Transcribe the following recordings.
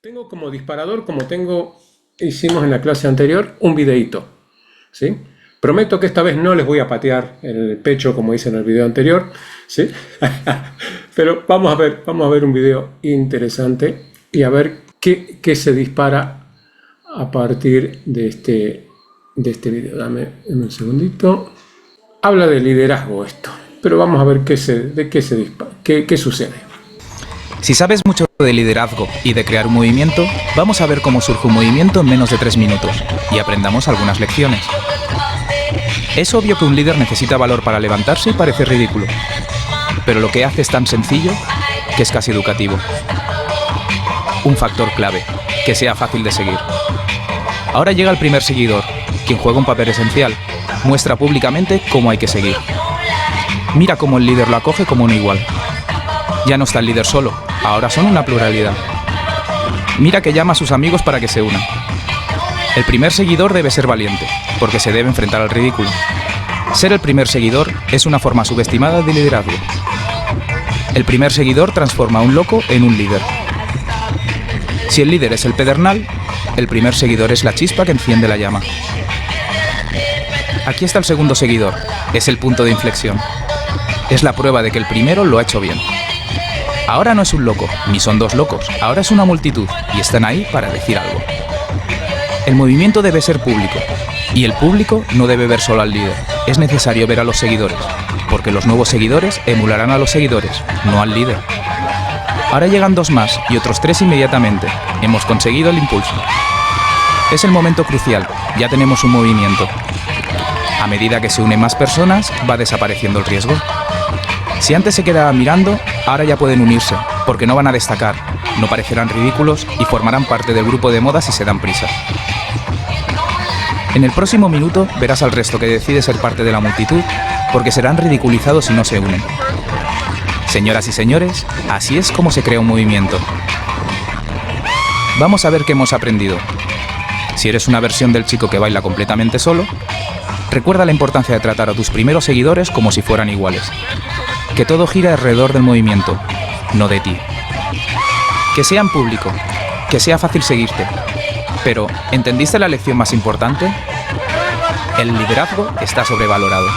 tengo como disparador, hicimos en la clase anterior, un videíto, ¿sí? Prometo que esta vez no les voy a patear el pecho como hice en el video anterior, ¿sí? Pero vamos a ver un video interesante y a ver qué se dispara a partir de este video. Dame un segundito. Habla de liderazgo esto, pero vamos a ver qué sucede. Si sabes mucho de liderazgo y de crear un movimiento, vamos a ver cómo surge un movimiento en menos de 3 minutos y aprendamos algunas lecciones. Es obvio que un líder necesita valor para levantarse y parece ridículo, pero lo que hace es tan sencillo que es casi educativo. Un factor clave, que sea fácil de seguir. Ahora llega el primer seguidor, quien juega un papel esencial, muestra públicamente cómo hay que seguir. Mira cómo el líder lo acoge como un igual. Ya no está el líder solo, ahora son una pluralidad. Mira que llama a sus amigos para que se unan. El primer seguidor debe ser valiente, porque se debe enfrentar al ridículo. Ser el primer seguidor es una forma subestimada de liderazgo. El primer seguidor transforma a un loco en un líder. Si el líder es el pedernal, el primer seguidor es la chispa que enciende la llama. Aquí está el segundo seguidor, es el punto de inflexión. Es la prueba de que el primero lo ha hecho bien. Ahora no es un loco, ni son dos locos, ahora es una multitud, y están ahí para decir algo. El movimiento debe ser público, y el público no debe ver solo al líder, es necesario ver a los seguidores, porque los nuevos seguidores emularán a los seguidores, no al líder. Ahora llegan 2 más y otros 3 inmediatamente, hemos conseguido el impulso. Es el momento crucial, ya tenemos un movimiento. A medida que se unen más personas, va desapareciendo el riesgo. Si antes se quedaban mirando, ahora ya pueden unirse, porque no van a destacar, no parecerán ridículos y formarán parte del grupo de moda si se dan prisa. En el próximo minuto verás al resto que decide ser parte de la multitud, porque serán ridiculizados si no se unen. Señoras y señores, así es como se crea un movimiento. Vamos a ver qué hemos aprendido. Si eres una versión del chico que baila completamente solo, recuerda la importancia de tratar a tus primeros seguidores como si fueran iguales. Que todo gira alrededor del movimiento, no de ti. Que sea en público, que sea fácil seguirte. Pero, ¿entendiste la lección más importante? El liderazgo está sobrevalorado.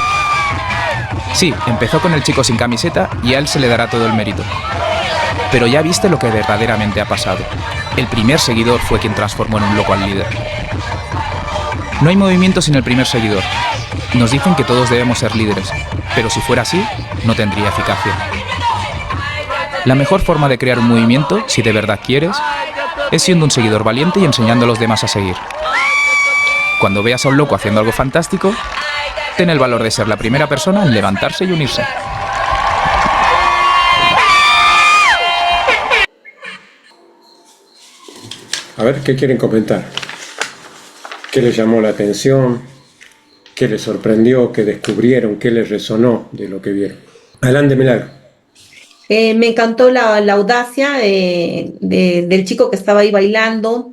Sí, empezó con el chico sin camiseta y a él se le dará todo el mérito. Pero ya viste lo que verdaderamente ha pasado. El primer seguidor fue quien transformó en un loco al líder. No hay movimiento sin el primer seguidor. Nos dicen que todos debemos ser líderes, pero si fuera así, no tendría eficacia. La mejor forma de crear un movimiento, si de verdad quieres, es siendo un seguidor valiente y enseñando a los demás a seguir. Cuando veas a un loco haciendo algo fantástico, ten el valor de ser la primera persona en levantarse y unirse. A ver, ¿qué quieren comentar? ¿Qué les llamó la atención? ¿Qué les sorprendió? ¿Qué descubrieron? ¿Qué les resonó de lo que vieron? Adelante, Milagro. Me encantó la audacia del chico que estaba ahí bailando,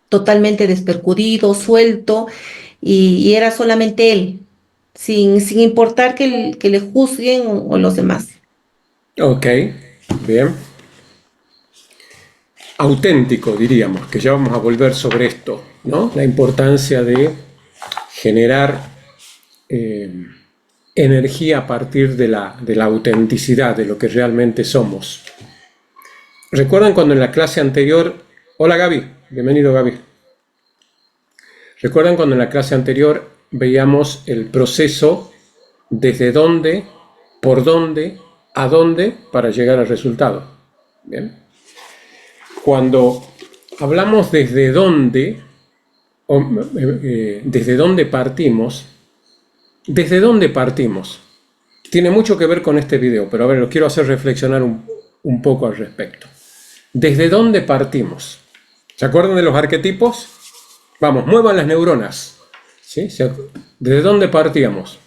totalmente despercudido, suelto, y era solamente él, sin importar que le juzguen o los demás. Ok, bien. Auténtico, diríamos, que ya vamos a volver sobre esto, ¿no? La importancia de generar energía a partir de la autenticidad, de lo que realmente somos. ¿Recuerdan cuando en la clase anterior... Hola Gaby, bienvenido Gaby. ¿Recuerdan cuando en la clase anterior veíamos el proceso desde dónde, por dónde, a dónde para llegar al resultado? Bien. Cuando hablamos desde dónde partimos, ¿desde dónde partimos? Tiene mucho que ver con este video, pero a ver, lo quiero hacer reflexionar un poco al respecto. ¿Desde dónde partimos? ¿Se acuerdan de los arquetipos? Vamos, muevan las neuronas. ¿Sí? ¿Desde dónde partíamos?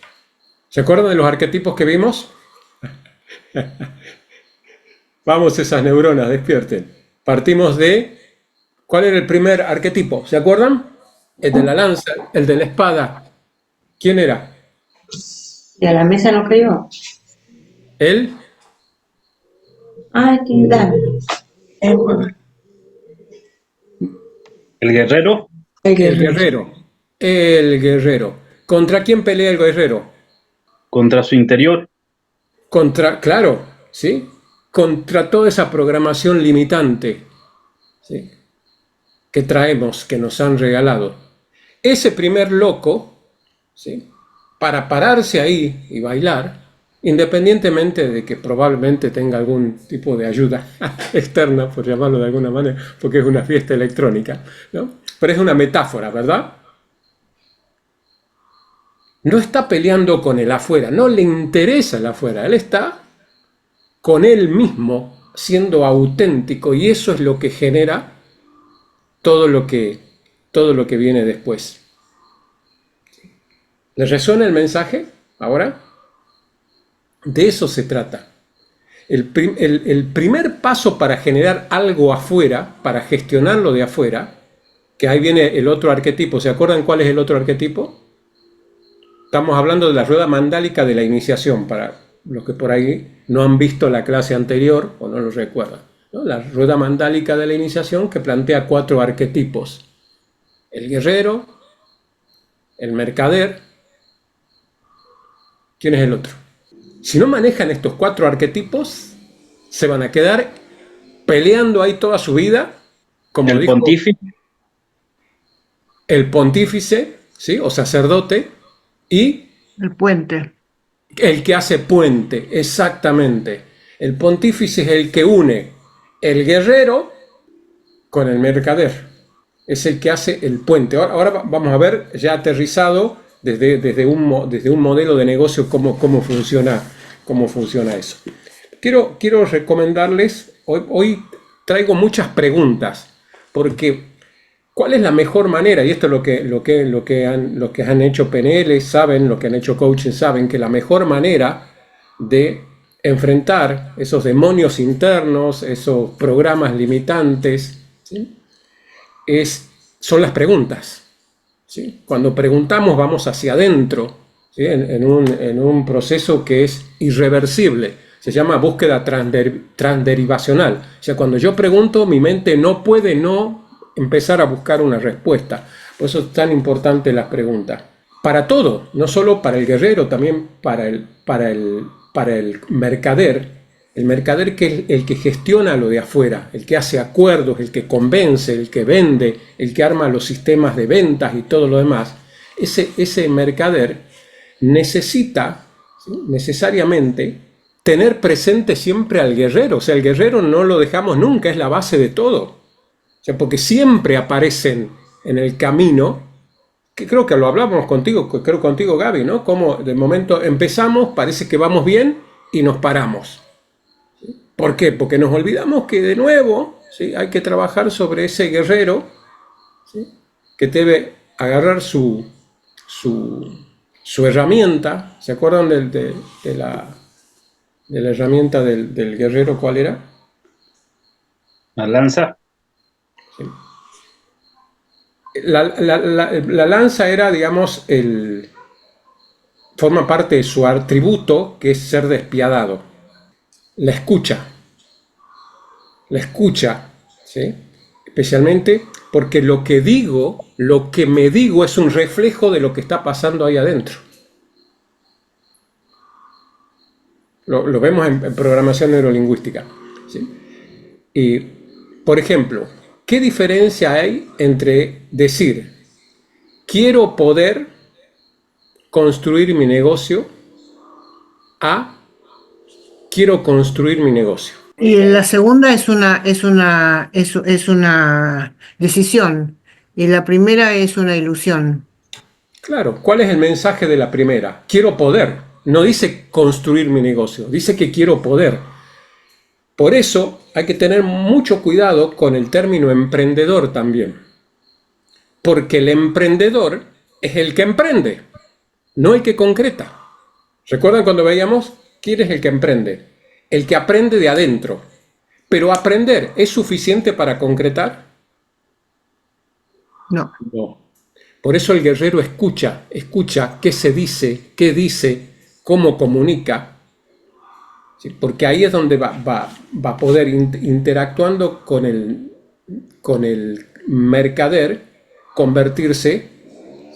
¿Se acuerdan de los arquetipos que vimos? Vamos, esas neuronas, despierten. Partimos de... ¿Cuál era el primer arquetipo? ¿Se acuerdan? El de la lanza, el de la espada. ¿Quién era? ¿Y a la mesa no cayó? ¿Él? Ay, qué dale. El guerrero, El El guerrero. guerrero. El guerrero. ¿Contra quién pelea el guerrero? contra su interior, Contra, claro, ¿sí? Contra toda esa programación limitante, ¿sí? Que traemos, que nos han regalado. Ese primer loco, ¿sí? Para pararse ahí y bailar, independientemente de que probablemente tenga algún tipo de ayuda externa, por llamarlo de alguna manera, porque es una fiesta electrónica, ¿no? Pero es una metáfora, ¿verdad? No está peleando con el afuera, no le interesa el afuera, él está con él mismo, siendo auténtico, y eso es lo que genera todo lo que, todo lo que viene después. ¿Les resuena el mensaje ahora? De eso se trata. El primer paso para generar algo afuera, para gestionarlo de afuera, que ahí viene el otro arquetipo. ¿Se acuerdan cuál es el otro arquetipo? Estamos hablando de la rueda mandálica de la iniciación, para los que por ahí no han visto la clase anterior o no lo recuerdan, ¿no? La rueda mandálica de la iniciación, que plantea 4 arquetipos: el guerrero, el mercader. ¿Quién es el otro? Si no manejan estos 4 arquetipos, se van a quedar peleando ahí toda su vida, como el dijo pontífice, el pontífice, ¿sí? O sacerdote, y El puente. el que hace puente, exactamente. El pontífice es el que une el guerrero con el mercader. Es el que hace el puente. Ahora vamos a ver, ya aterrizado desde un modelo de negocio, cómo funciona eso. Quiero recomendarles, hoy traigo muchas preguntas, porque ¿cuál es la mejor manera? Y esto es los que han hecho PNL saben, los que han hecho coaching saben, que la mejor manera de enfrentar esos demonios internos, esos programas limitantes, ¿sí? Son las preguntas, ¿sí? Cuando preguntamos vamos hacia adentro, ¿sí? En un proceso que es irreversible. Se llama búsqueda transderivacional. O sea, cuando yo pregunto, mi mente no puede no empezar a buscar una respuesta. Por eso es tan importante las preguntas. Para todo, no solo para el guerrero, también para el mercader. El mercader, que es el que gestiona lo de afuera, el que hace acuerdos, el que convence, el que vende, el que arma los sistemas de ventas y todo lo demás. Ese mercader necesita, ¿sí? Necesariamente tener presente siempre al guerrero. O sea, el guerrero no lo dejamos nunca, es la base de todo. O sea, porque siempre aparecen en el camino, que creo que lo hablamos contigo, Gaby, ¿no? Como de momento empezamos, parece que vamos bien y nos paramos. ¿Por qué? Porque nos olvidamos que de nuevo, ¿sí? Hay que trabajar sobre ese guerrero, ¿sí? Que debe agarrar su herramienta. ¿Se acuerdan de la herramienta del guerrero? ¿Cuál era? la lanza, La lanza era, digamos, forma parte de su atributo, que es ser despiadado. La escucha, ¿sí? Especialmente porque lo que me digo es un reflejo de lo que está pasando ahí adentro. Lo vemos en programación neurolingüística, ¿sí? Y, por ejemplo, ¿qué diferencia hay entre decir quiero poder construir mi negocio a quiero construir mi negocio? Y la segunda es una decisión. Y la primera es una ilusión. Claro, ¿cuál es el mensaje de la primera? Quiero poder. No dice construir mi negocio, dice que quiero poder. Por eso hay que tener mucho cuidado con el término emprendedor también. Porque el emprendedor es el que emprende, no el que concreta. ¿Recuerdan cuando veíamos quién es el que emprende? El que aprende de adentro. Pero aprender, ¿es suficiente para concretar? No. No. Por eso el guerrero escucha qué se dice, qué dice, cómo comunica. ¿Sí? Porque ahí es donde va a poder interactuando con el mercader convertirse,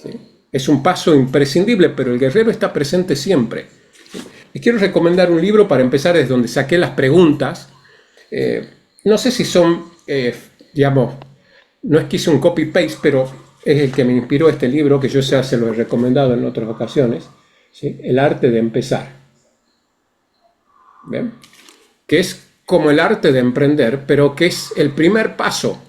¿sí? Es un paso imprescindible, pero el guerrero está presente siempre. Les quiero recomendar un libro para empezar desde donde saqué las preguntas. No sé si son, digamos, no es que hice un copy-paste, pero es el que me inspiró este libro, que yo ya se lo he recomendado en otras ocasiones, ¿sí? El arte de empezar. ¿Bien? Que es como el arte de emprender, pero que es el primer paso,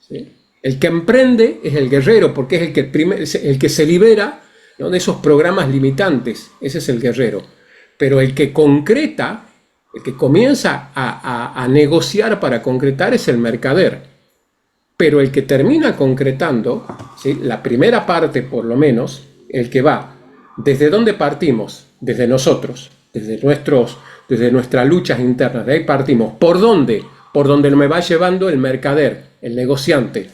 ¿sí? El que emprende es el guerrero, porque es el que se libera, ¿no?, de esos programas limitantes. Ese es el guerrero. Pero el que concreta, el que comienza a negociar para concretar, es el mercader. Pero el que termina concretando, ¿sí?, la primera parte por lo menos, el que va desde dónde partimos, desde nosotros, desde nuestras luchas internas, de ahí partimos. ¿Por dónde? Por donde me va llevando el mercader, el negociante.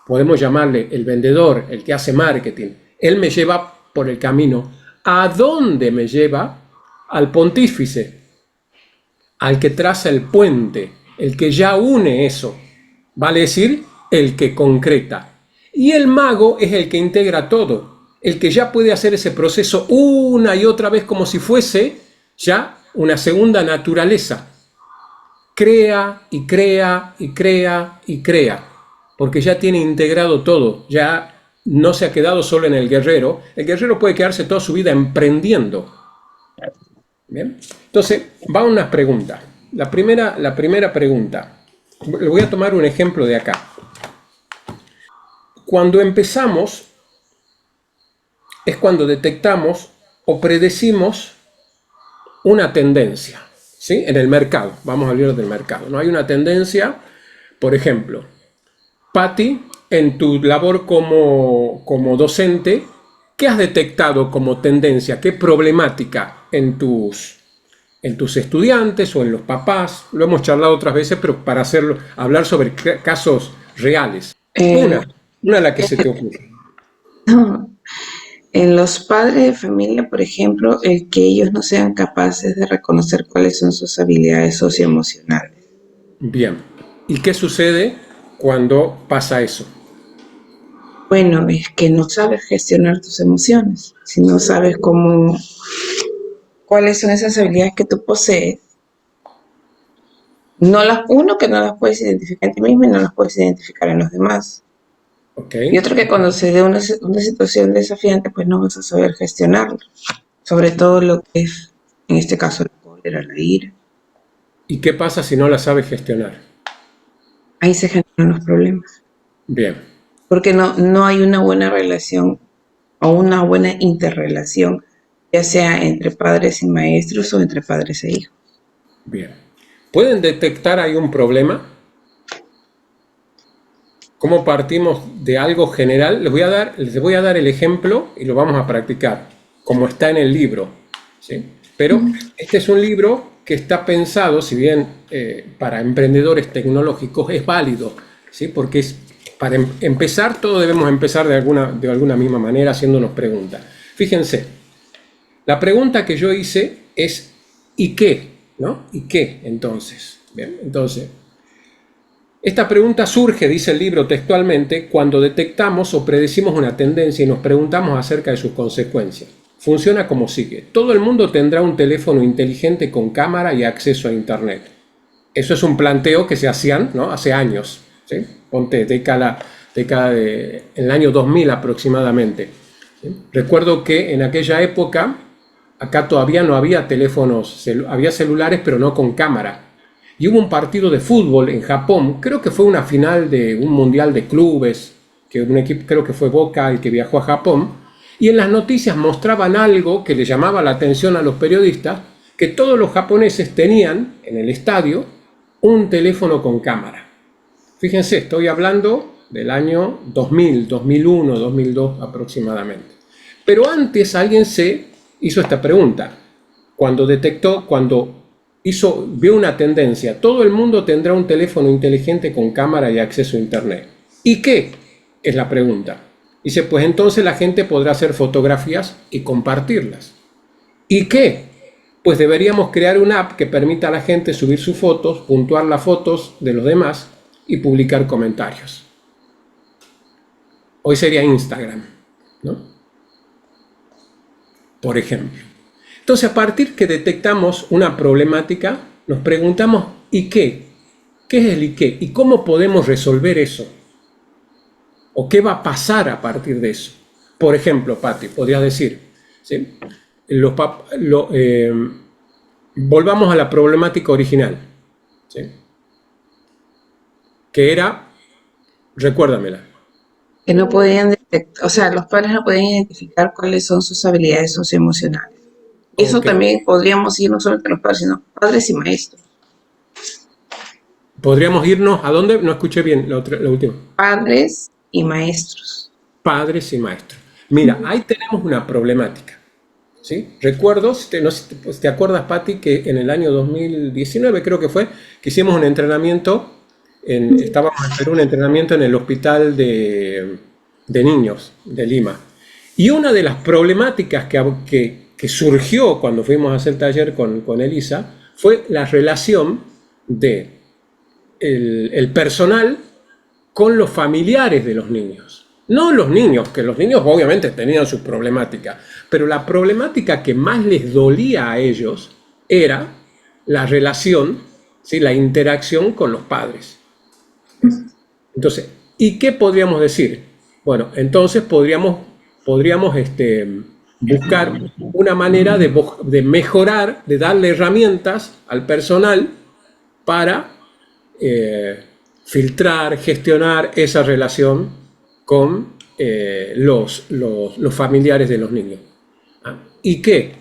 Podemos llamarle el vendedor, el que hace marketing. Él me lleva por el camino. ¿A dónde me lleva? Al pontífice, al que traza el puente, el que ya une eso. Vale decir, el que concreta. Y el mago es el que integra todo, el que ya puede hacer ese proceso una y otra vez como si fuese ya una segunda naturaleza. Crea y crea y crea y crea, porque ya tiene integrado todo, ya no se ha quedado solo en el guerrero. El guerrero puede quedarse toda su vida emprendiendo. ¿Bien? Entonces, va unas preguntas. La primera pregunta, le voy a tomar un ejemplo de acá. Cuando empezamos, es cuando detectamos o predecimos una tendencia, ¿sí?, en el mercado. Vamos a hablar del mercado. No hay una tendencia, por ejemplo, Patti, en tu labor como docente, ¿qué has detectado como tendencia? ¿Qué problemática en tus estudiantes o en los papás? Lo hemos charlado otras veces, pero para hablar sobre casos reales. Una a la que se te ocurre. En los padres de familia, por ejemplo, el que ellos no sean capaces de reconocer cuáles son sus habilidades socioemocionales. Bien. ¿Y qué sucede cuando pasa eso? Bueno, es que no sabes gestionar tus emociones. Si no sabes cuáles son esas habilidades que tú posees, que no las puedes identificar en ti mismo y no las puedes identificar en los demás. Okay. Y otro, que cuando se dé una situación desafiante, pues no vas a saber gestionarlo. Sobre todo lo que es, en este caso, la cólera, la ira. ¿Y qué pasa si no la sabes gestionar? Ahí se generan los problemas. Bien. Porque no hay una buena relación o una buena interrelación, ya sea entre padres y maestros o entre padres e hijos. Bien. ¿Pueden detectar ahí un problema? ¿Cómo partimos de algo general? Les voy a dar el ejemplo y lo vamos a practicar, como está en el libro, ¿sí? Pero este es un libro que está pensado, si bien para emprendedores tecnológicos es válido, ¿sí? Porque para empezar, todos debemos empezar de alguna misma manera haciéndonos preguntas. Fíjense, la pregunta que yo hice es ¿y qué? ¿No? ¿Y qué entonces? Bien, entonces, esta pregunta surge, dice el libro textualmente, cuando detectamos o predecimos una tendencia y nos preguntamos acerca de sus consecuencias. Funciona como sigue. Todo el mundo tendrá un teléfono inteligente con cámara y acceso a Internet. Eso es un planteo que se hacían, ¿no?, hace años, ¿sí? Ponte década en el año 2000 aproximadamente, ¿sí? Recuerdo que en aquella época acá todavía no había teléfonos, había celulares pero no con cámara. Y hubo un partido de fútbol en Japón, creo que fue una final de un mundial de clubes, que un equipo, creo que fue Boca el que viajó a Japón, y en las noticias mostraban algo que le llamaba la atención a los periodistas, que todos los japoneses tenían en el estadio un teléfono con cámara. Fíjense, estoy hablando del año 2000, 2001, 2002 aproximadamente. Pero antes alguien se hizo esta pregunta, cuando vio una tendencia: todo el mundo tendrá un teléfono inteligente con cámara y acceso a Internet. ¿Y qué? Es la pregunta. Dice, pues entonces la gente podrá hacer fotografías y compartirlas. ¿Y qué? Pues deberíamos crear una app que permita a la gente subir sus fotos, puntuar las fotos de los demás y publicar comentarios. Hoy sería Instagram, ¿no? Por ejemplo. Entonces, a partir que detectamos una problemática, nos preguntamos ¿y qué? ¿Qué es el y qué? ¿Y cómo podemos resolver eso? ¿O qué va a pasar a partir de eso? Por ejemplo, Pati, podrías decir, ¿sí? Volvamos a la problemática original, ¿sí? Que era, recuérdamela. Que no podían detectar, o sea, los padres no podían identificar cuáles son sus habilidades socioemocionales. Eso Ok. también podríamos ir no solo entre los padres, sino padres y maestros. Podríamos irnos a dónde, no escuché bien la última. Padres y maestros. Padres y maestros. Mira, ahí tenemos una problemática, ¿sí? Recuerdo, no sé si te acuerdas, Pati, que en el año 2019 creo que fue, que hicimos un entrenamiento, estábamos en Perú, un entrenamiento en el hospital de niños de Lima. Y una de las problemáticas que surgió cuando fuimos a hacer el taller con Elisa fue la relación de el personal con los familiares de los niños. No los niños, que los niños obviamente tenían sus problemáticas, pero la problemática que más les dolía a ellos era la relación, ¿sí? La interacción con los padres. Entonces, ¿y qué podríamos decir? Bueno, entonces podríamos buscar una manera de mejorar, de darle herramientas al personal para filtrar, gestionar esa relación con los familiares de los niños. ¿Y qué?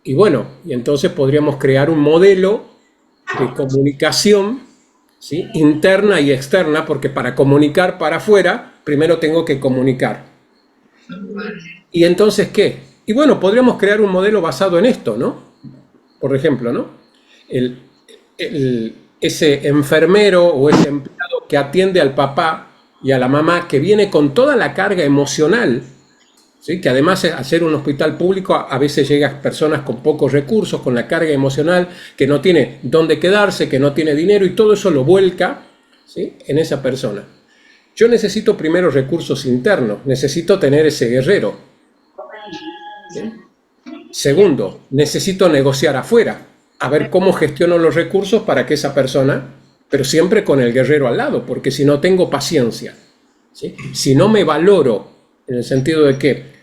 Y bueno, y entonces podríamos crear un modelo de comunicación, ¿sí? Interna y externa, porque para comunicar para afuera, primero tengo que comunicar. ¿Y entonces qué? Y bueno, podríamos crear un modelo basado en esto, ¿no? Por ejemplo, ¿no? Ese enfermero o ese empleado que atiende al papá y a la mamá, que viene con toda la carga emocional, ¿sí? Que además al ser un hospital público a veces llegan personas con pocos recursos, con la carga emocional, que no tiene dónde quedarse, que no tiene dinero, y todo eso lo vuelca, ¿sí? En esa persona. Yo necesito primero recursos internos, necesito tener ese guerrero, ¿sí? Segundo, necesito negociar afuera, a ver cómo gestiono los recursos para que esa persona, pero siempre con el guerrero al lado, porque si no tengo paciencia, ¿sí? Si no me valoro, en el sentido de que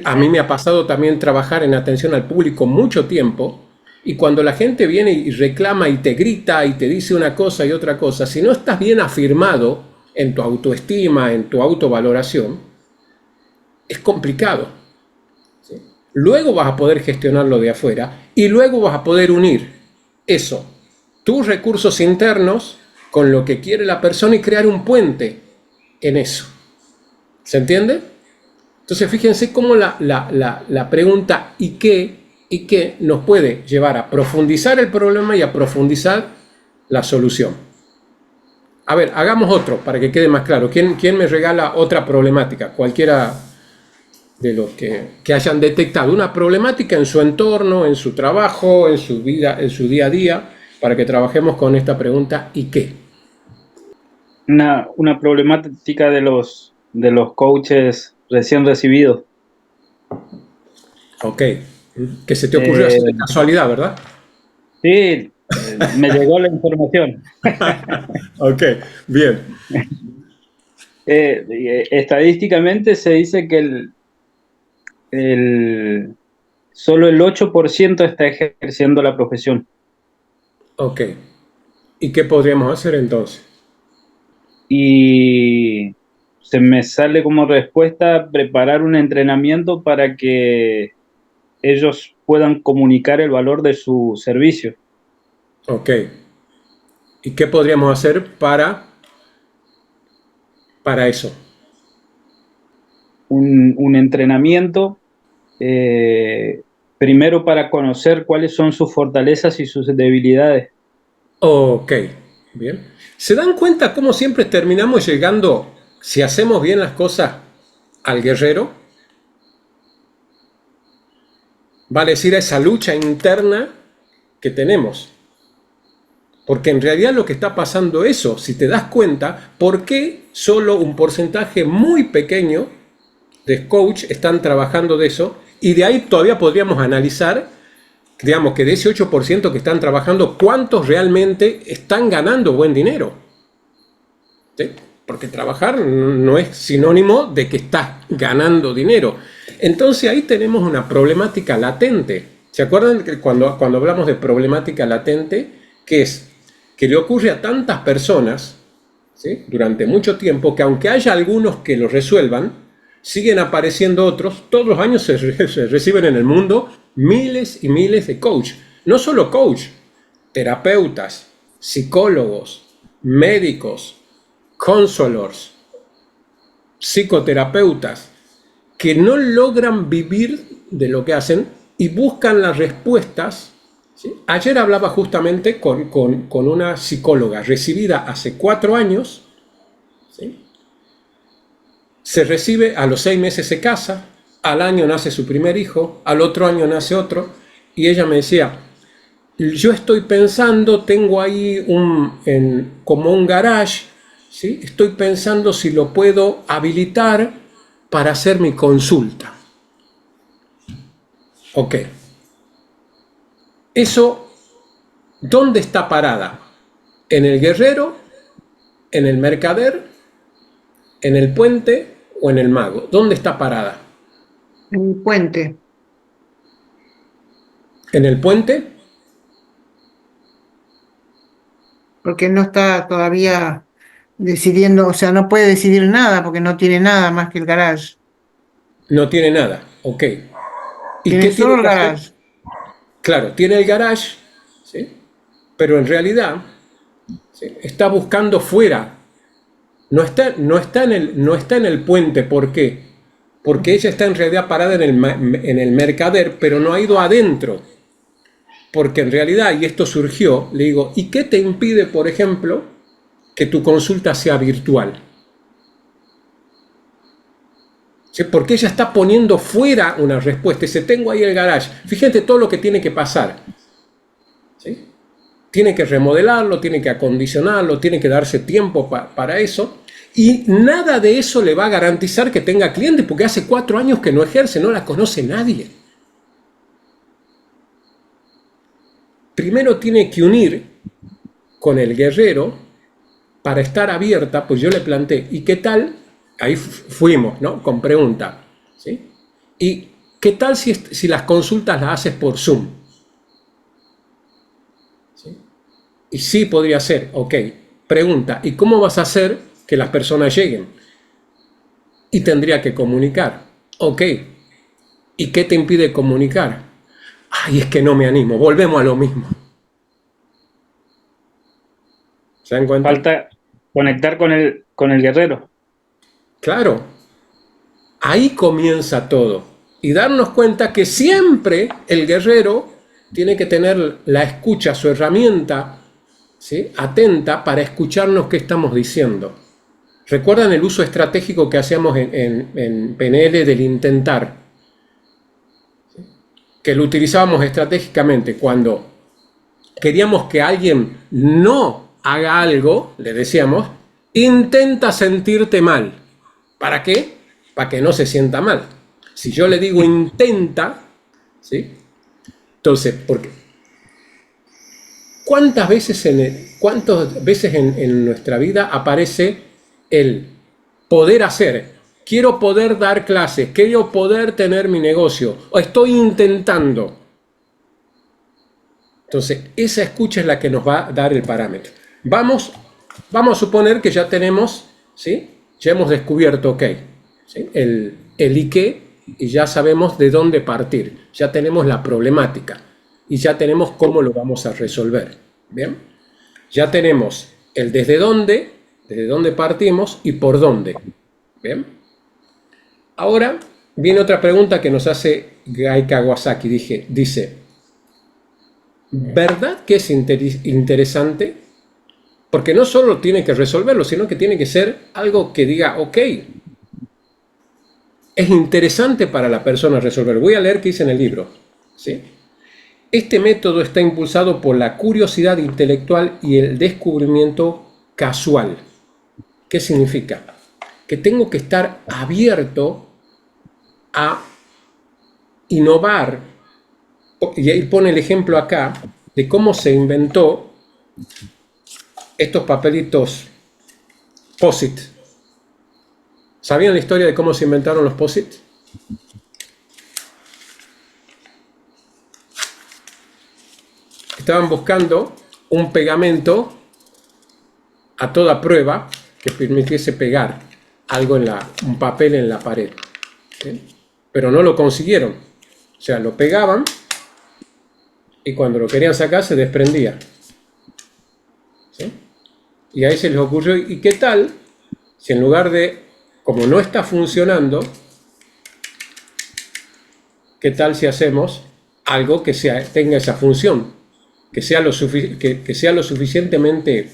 a mí me ha pasado también trabajar en atención al público mucho tiempo, y cuando la gente viene y reclama y te grita y te dice una cosa y otra cosa, si no estás bien afirmado en tu autoestima, en tu autovaloración, es complicado, ¿sí? Luego vas a poder gestionarlo de afuera y luego vas a poder unir eso, tus recursos internos, con lo que quiere la persona y crear un puente en eso. ¿Se entiende? Entonces fíjense cómo la pregunta ¿y qué nos puede llevar a profundizar el problema y a profundizar la solución? A ver, hagamos otro para que quede más claro. ¿Quién me regala otra problemática? Cualquiera de los que hayan detectado una problemática en su entorno, en su trabajo, en su vida, en su día a día, para que trabajemos con esta pregunta ¿y qué? Una problemática de los coaches recién recibidos. Ok. Que se te ocurrió así de casualidad, ¿verdad? Sí, me llegó la información. Ok, bien. Estadísticamente se dice que solo el 8% está ejerciendo la profesión. Ok. ¿Y qué podríamos hacer entonces? Y se me sale como respuesta preparar un entrenamiento para que ellos puedan comunicar el valor de su servicio. Ok. ¿Y qué podríamos hacer para eso? Un entrenamiento, primero para conocer cuáles son sus fortalezas y sus debilidades. Ok, bien. ¿Se dan cuenta cómo siempre terminamos llegando, si hacemos bien las cosas, al guerrero? Vale decir, a esa lucha interna que tenemos. Porque en realidad lo que está pasando es eso, si te das cuenta, ¿por qué solo un porcentaje muy pequeño de coach están trabajando de eso? Y de ahí todavía podríamos analizar, digamos que de ese 8% que están trabajando, ¿cuántos realmente están ganando buen dinero? ¿Sí? Porque trabajar no es sinónimo de que estás ganando dinero. Entonces ahí tenemos una problemática latente. ¿Se acuerdan que cuando hablamos de problemática latente, qué es? Que le ocurre a tantas personas, ¿sí?, durante mucho tiempo, que aunque haya algunos que lo resuelvan, siguen apareciendo otros. Todos los años se reciben en el mundo miles y miles de coach. No solo coach, terapeutas, psicólogos, médicos, counselors, psicoterapeutas, que no logran vivir de lo que hacen y buscan las respuestas. ¿Sí? Ayer hablaba justamente con una psicóloga recibida hace 4 años, ¿sí? Se recibe, a los 6 meses se casa, al año nace su primer hijo, al otro año nace otro, y ella me decía, yo estoy pensando, tengo ahí como un garage, ¿sí? Estoy pensando si lo puedo habilitar para hacer mi consulta. Ok. Eso, ¿dónde está parada? ¿En el guerrero? ¿En el mercader? ¿En el puente? ¿O en el mago? ¿Dónde está parada? En el puente. ¿En el puente? Porque no está todavía decidiendo, o sea, no puede decidir nada porque no tiene nada más que el garage. No tiene nada. Ok. ¿Y Tiene qué solo tiene el que hacer? garage. Claro, tiene el garage, ¿sí? Pero en realidad, ¿sí?, está buscando fuera. No está en el puente. ¿Por qué? Porque ella está en realidad parada en el mercader, pero no ha ido adentro. Porque en realidad, y esto surgió, le digo, ¿y qué te impide, por ejemplo, que tu consulta sea virtual? ¿Sí? Porque ella está poniendo fuera una respuesta. Dice, tengo ahí el garage. Fíjate todo lo que tiene que pasar. ¿Sí? Tiene que remodelarlo, tiene que acondicionarlo, tiene que darse tiempo para eso. Y nada de eso le va a garantizar que tenga clientes, porque hace 4 años que no ejerce, no la conoce nadie. Primero tiene que unir con el guerrero para estar abierta, pues yo le planteé, ¿y qué tal? Ahí fuimos, ¿no? Con pregunta, ¿sí? ¿Y qué tal si las consultas las haces por Zoom? ¿Sí? Y sí podría ser, ok. Pregunta, ¿y cómo vas a hacer que las personas lleguen? Y tendría que comunicar. Ok. ¿Y qué te impide comunicar? Ay, es que no me animo. Volvemos a lo mismo. ¿Se dan cuenta? Falta conectar con el guerrero. Claro. Ahí comienza todo. Y darnos cuenta que siempre el guerrero tiene que tener la escucha, su herramienta, ¿sí?, atenta para escucharnos qué estamos diciendo. ¿Recuerdan el uso estratégico que hacíamos en PNL del intentar? ¿Sí? Que lo utilizábamos estratégicamente cuando queríamos que alguien no haga algo, le decíamos, intenta sentirte mal. ¿Para qué? Para que no se sienta mal. Si yo le digo intenta, ¿sí? Entonces, porque ¿cuántas veces en nuestra vida aparece el poder hacer? Quiero poder dar clases, quiero poder tener mi negocio, o estoy intentando. Entonces, esa escucha es la que nos va a dar el parámetro. Vamos a suponer que ya tenemos, ¿sí?, ya hemos descubierto, ok, ¿sí?, el y qué, y ya sabemos de dónde partir. Ya tenemos la problemática y ya tenemos cómo lo vamos a resolver. ¿Bien? Ya tenemos el desde dónde partimos y por dónde. ¿Bien? Ahora viene otra pregunta que nos hace Gai Kawasaki. Dice, ¿verdad que es interesante? Porque no solo tiene que resolverlo, sino que tiene que ser algo que diga, ok, es interesante para la persona resolver. Voy a leer qué dice en el libro, ¿sí? Este método está impulsado por la curiosidad intelectual y el descubrimiento casual. ¿Qué significa? Que tengo que estar abierto a innovar. Y ahí pone el ejemplo acá de cómo se inventó estos papelitos POSIT. ¿Sabían la historia de cómo se inventaron los POSIT? Estaban buscando un pegamento a toda prueba que permitiese pegar algo un papel en la pared. ¿Sí? Pero no lo consiguieron. O sea, lo pegaban y cuando lo querían sacar se desprendía. ¿Sí? Y ahí se les ocurrió, ¿y qué tal si en lugar de, como no está funcionando, qué tal si hacemos algo que tenga esa función? Que sea lo suficientemente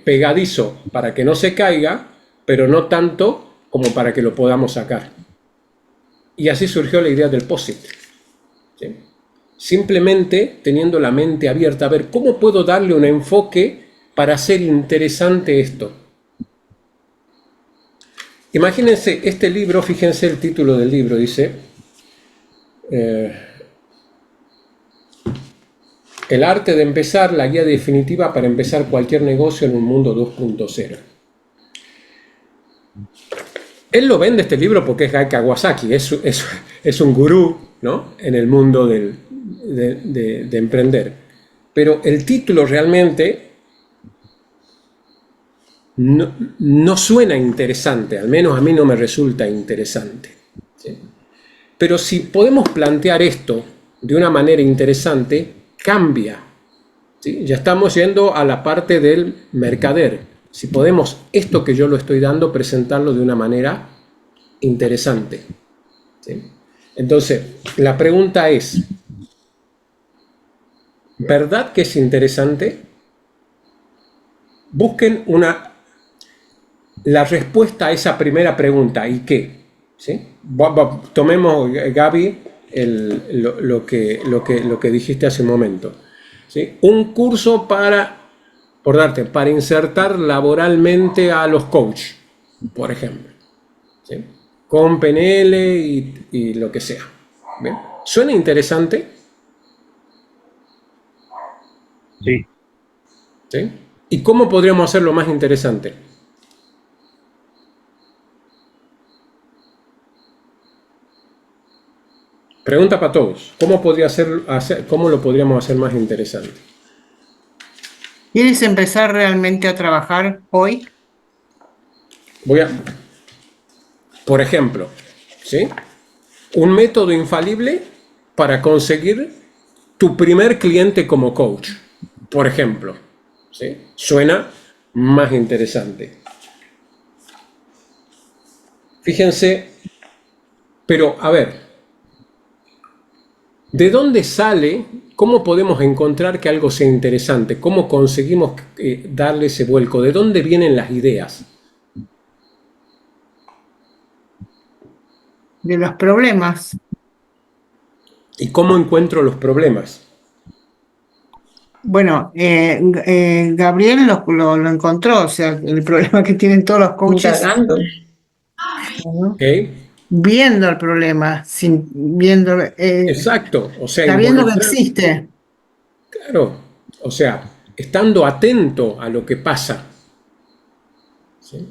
pegadizo para que no se caiga, pero no tanto como para que lo podamos sacar. Y así surgió la idea del POSIT. ¿Sí? Simplemente teniendo la mente abierta a ver cómo puedo darle un enfoque para hacer interesante esto. Imagínense este libro, fíjense el título del libro, dice El arte de empezar, la guía definitiva para empezar cualquier negocio en un mundo 2.0. Él lo vende este libro porque es Guy Kawasaki, es un gurú, ¿no?, en el mundo de emprender. Pero el título realmente no suena interesante, al menos a mí no me resulta interesante. ¿Sí? Pero si podemos plantear esto de una manera interesante, cambia. ¿Sí? Ya estamos yendo a la parte del mercader. Si podemos esto que yo lo estoy dando, presentarlo de una manera interesante. ¿Sí? Entonces, la pregunta es, ¿verdad que es interesante? Busquen la respuesta a esa primera pregunta, ¿y qué? ¿Sí? Tomemos, Gaby, lo que dijiste hace un momento. ¿Sí? Un curso para insertar laboralmente a los coaches, por ejemplo. ¿Sí? Con PNL y lo que sea. ¿Bien? ¿Suena interesante? Sí. ¿Sí? ¿Y cómo podríamos hacerlo más interesante? Pregunta para todos. ¿Cómo lo podríamos hacer más interesante? ¿Quieres empezar realmente a trabajar hoy? Por ejemplo, ¿sí?, un método infalible para conseguir tu primer cliente como coach, por ejemplo. ¿Sí? Suena más interesante. Fíjense, pero a ver, ¿de dónde sale? ¿Cómo podemos encontrar que algo sea interesante? ¿Cómo conseguimos darle ese vuelco? ¿De dónde vienen las ideas? De los problemas. ¿Y cómo encuentro los problemas? Bueno, Gabriel lo encontró, o sea, el problema que tienen todos los coaches, Indagando. ¿no? ¿Ok? Viendo el problema, viendo, Exacto. O sea, sabiendo que existe. Claro. O sea, estando atento a lo que pasa. ¿Sí?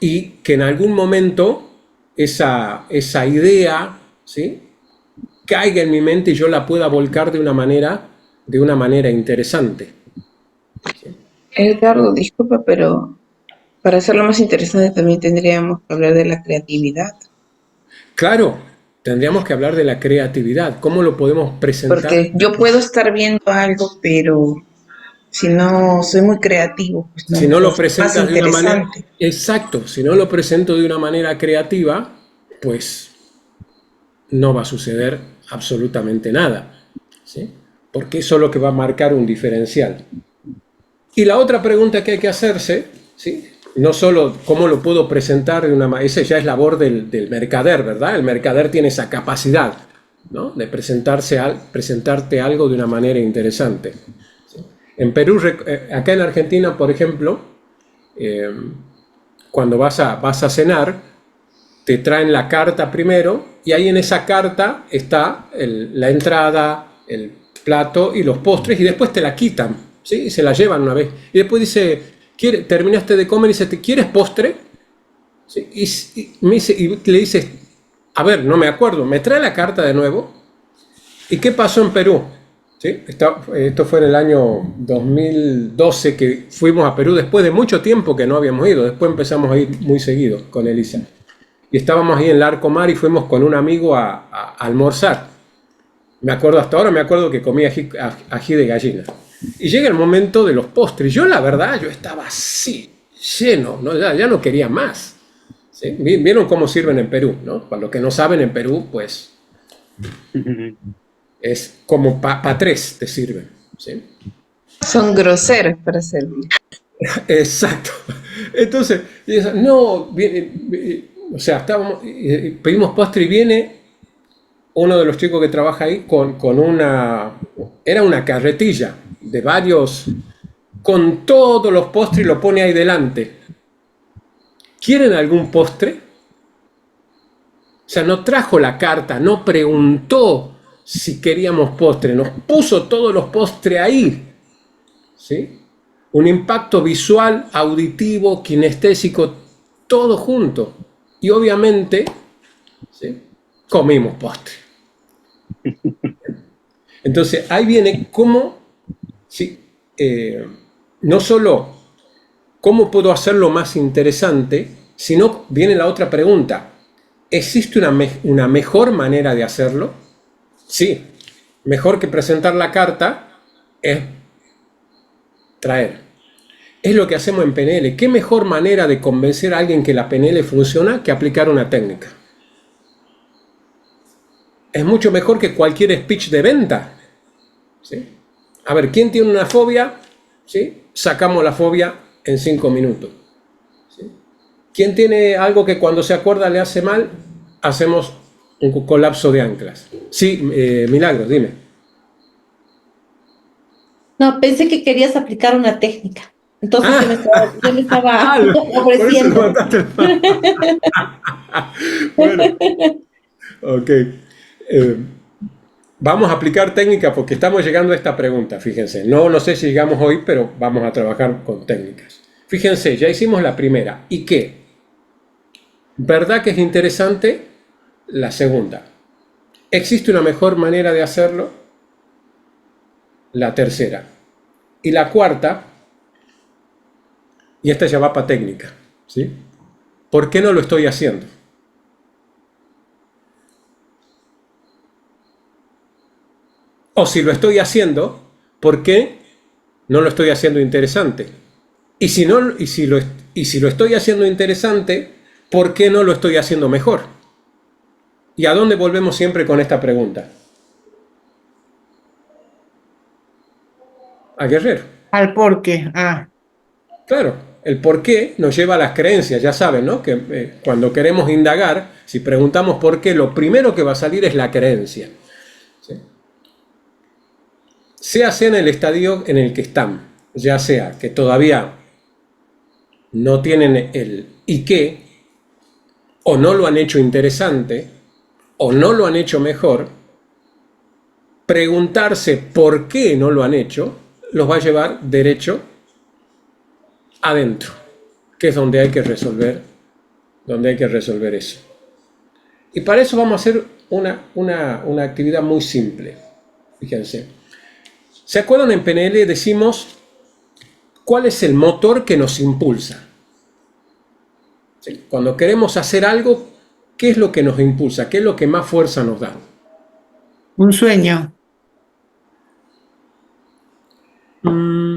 Y que en algún momento esa idea, ¿sí?, caiga en mi mente y yo la pueda volcar de una manera interesante. ¿Sí? Edgardo, disculpa, pero para hacerlo más interesante también tendríamos que hablar de la creatividad. Claro, tendríamos que hablar de la creatividad. ¿Cómo lo podemos presentar? Porque yo puedo estar viendo algo, pero si no soy muy creativo, pues no, Si no lo es presentas más de una manera... interesante. Exacto, si no lo presento de una manera creativa, pues no va a suceder absolutamente nada. ¿Sí? Porque eso es lo que va a marcar un diferencial. Y la otra pregunta que hay que hacerse, ¿sí?, no solo cómo lo puedo presentar de una manera, esa ya es labor del mercader, ¿verdad? El mercader tiene esa capacidad ¿no? De presentarte algo de una manera interesante. En Perú, acá en Argentina, por ejemplo, cuando vas a cenar, te traen la carta primero y ahí en esa carta está la entrada, el plato y los postres y después te la quitan, ¿sí? Y se la llevan una vez. Y después dice, terminaste de comer y dice, ¿quieres postre? ¿Sí? Y le dices, a ver, no me acuerdo, ¿me trae la carta de nuevo? ¿Y qué pasó en Perú? ¿Sí? Esto fue en el año 2012 que fuimos a Perú después de mucho tiempo que no habíamos ido. Después empezamos a ir muy seguido con Elisa. Y estábamos ahí en Larcomar y fuimos con un amigo a almorzar. Hasta ahora me acuerdo que comía ají de gallina. Y llega el momento de los postres. Yo, la verdad, yo estaba así, lleno, ¿no? Ya no quería más. ¿Sí? ¿Vieron cómo sirven en Perú, ¿no? Para los que no saben, en Perú, pues, es como para tres te sirven. ¿Sí? Son groseros para servir. Exacto. Entonces, no, o sea, pedimos postre y viene uno de los chicos que trabaja ahí era una carretilla de varios, con todos los postres y lo pone ahí delante. ¿Quieren algún postre? O sea, no trajo la carta, no preguntó si queríamos postre, nos puso todos los postres ahí. ¿Sí? Un impacto visual, auditivo, kinestésico, todo junto. Y obviamente, ¿sí? Comimos postre. Entonces, ahí viene cómo, ¿sí? No solo cómo puedo hacerlo más interesante, sino viene la otra pregunta. ¿Existe una mejor manera de hacerlo? Sí, mejor que presentar la carta es traer. Es lo que hacemos en PNL. ¿Qué mejor manera de convencer a alguien que la PNL funciona que aplicar una técnica? Es mucho mejor que cualquier speech de venta. ¿Sí? A ver, ¿quién tiene una fobia? ¿Sí? Sacamos la fobia en 5 minutos. ¿Sí? ¿Quién tiene algo que cuando se acuerda le hace mal? Hacemos un colapso de anclas. Sí, Milagros, dime. No, pensé que querías aplicar una técnica. Entonces yo me estaba Por eso ofreciendo. levantaste el mano. Bueno, ok. Vamos a aplicar técnica porque estamos llegando a esta pregunta, fíjense. No sé si llegamos hoy, pero vamos a trabajar con técnicas. Fíjense, ya hicimos la primera. ¿Y qué? ¿Verdad que es interesante? La segunda. ¿Existe una mejor manera de hacerlo? La tercera. Y la cuarta, y esta ya va para técnica, ¿sí? ¿Por qué no lo estoy haciendo? O si lo estoy haciendo, ¿por qué no lo estoy haciendo interesante? Y si lo estoy haciendo interesante, ¿por qué no lo estoy haciendo mejor? ¿Y a dónde volvemos siempre con esta pregunta? A Guerrero. Al porqué. Ah, Claro, el por qué nos lleva a las creencias, ya saben, ¿no? Que cuando queremos indagar, si preguntamos por qué, lo primero que va a salir es la creencia. ¿Sí? Sea en el estadio en el que están, ya sea que todavía no tienen el y qué, o no lo han hecho interesante, o no lo han hecho mejor, preguntarse por qué no lo han hecho, los va a llevar derecho adentro, que es donde hay que resolver eso. Y para eso vamos a hacer una actividad muy simple. Fíjense. ¿Se acuerdan? En PNL decimos cuál es el motor que nos impulsa. ¿Sí? Cuando queremos hacer algo, ¿qué es lo que nos impulsa? ¿Qué es lo que más fuerza nos da? un sueño.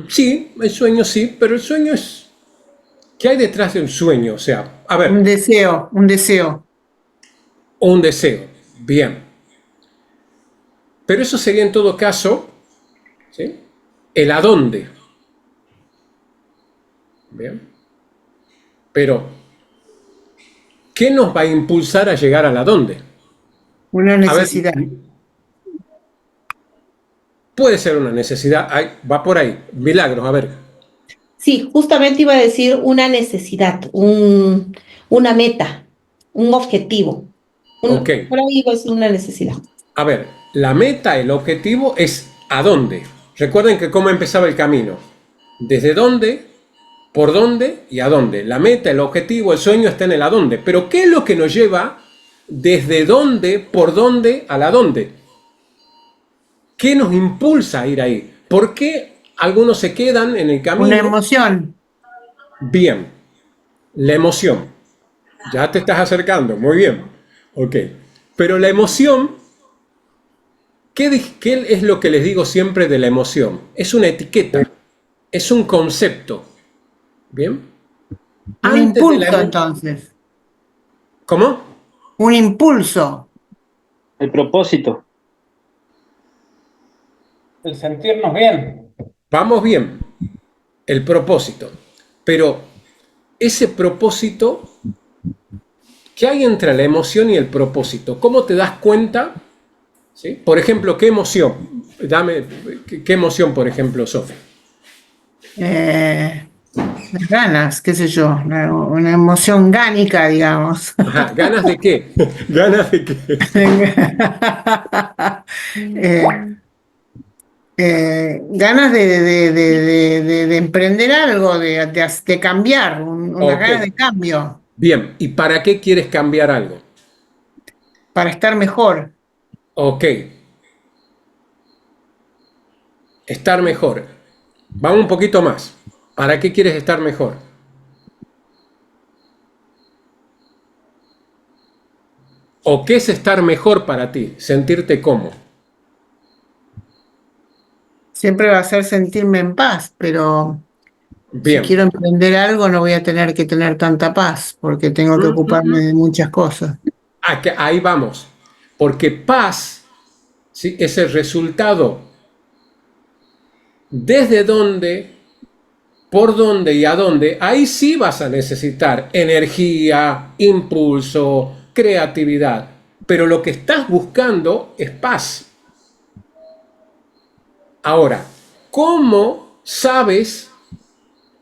Sí, el sueño sí, pero el sueño es... ¿Qué hay detrás de un sueño? O sea, a ver, Un deseo, un deseo. un deseo. Bien. Pero eso sería en todo caso, ¿sí? El a dónde. Bien. Pero, ¿qué nos va a impulsar a llegar al a dónde? Una A ver, necesidad. puede ser una necesidad, va por ahí. Milagros, a ver. Sí, justamente iba a decir una necesidad, una meta, un objetivo. Ok, Por ahí iba a decir una necesidad. a ver, la meta, el objetivo es ¿a dónde? Recuerden que cómo empezaba el camino. ¿Desde dónde? ¿Por dónde? ¿Y a dónde? La meta, el objetivo, el sueño está en el a dónde. Pero ¿qué es lo que nos lleva desde dónde, por dónde, a la dónde? ¿Qué nos impulsa a ir ahí? ¿Por qué algunos se quedan en el camino? Una emoción. Bien, la emoción. Ya te estás acercando, muy bien. Ok, pero la emoción, ¿qué es lo que les digo siempre de la emoción? Es una etiqueta, es un concepto. ¿Bien? Un Antes de impulso, entonces. ¿Cómo? Un impulso. El propósito. El sentirnos bien. Vamos bien, el propósito. Pero ese propósito, ¿qué hay entre la emoción y el propósito? ¿Cómo te das cuenta? ¿Sí? Por ejemplo, ¿qué emoción? Dame, ¿qué emoción, por ejemplo, Sofi? Ganas, qué sé yo, una emoción gánica, digamos. Ajá, ¿ganas de qué? ¿Ganas de qué? Ganas de emprender algo, de cambiar, una Ok, ganas de cambio, bien. ¿Y para qué quieres cambiar algo? para estar mejor. Ok, estar mejor. Vamos un poquito más. ¿Para qué quieres estar mejor? ¿O qué es estar mejor para ti? Sentirte cómo. Siempre va a ser sentirme en paz, pero si Bien. quiero emprender algo no voy a tener que tener tanta paz, porque tengo que ocuparme de muchas cosas. Ahí vamos. Porque paz, ¿sí?, es el resultado desde dónde, por dónde y a dónde. Ahí sí vas a necesitar energía, impulso, creatividad. Pero lo que estás buscando es paz. Ahora, ¿cómo sabes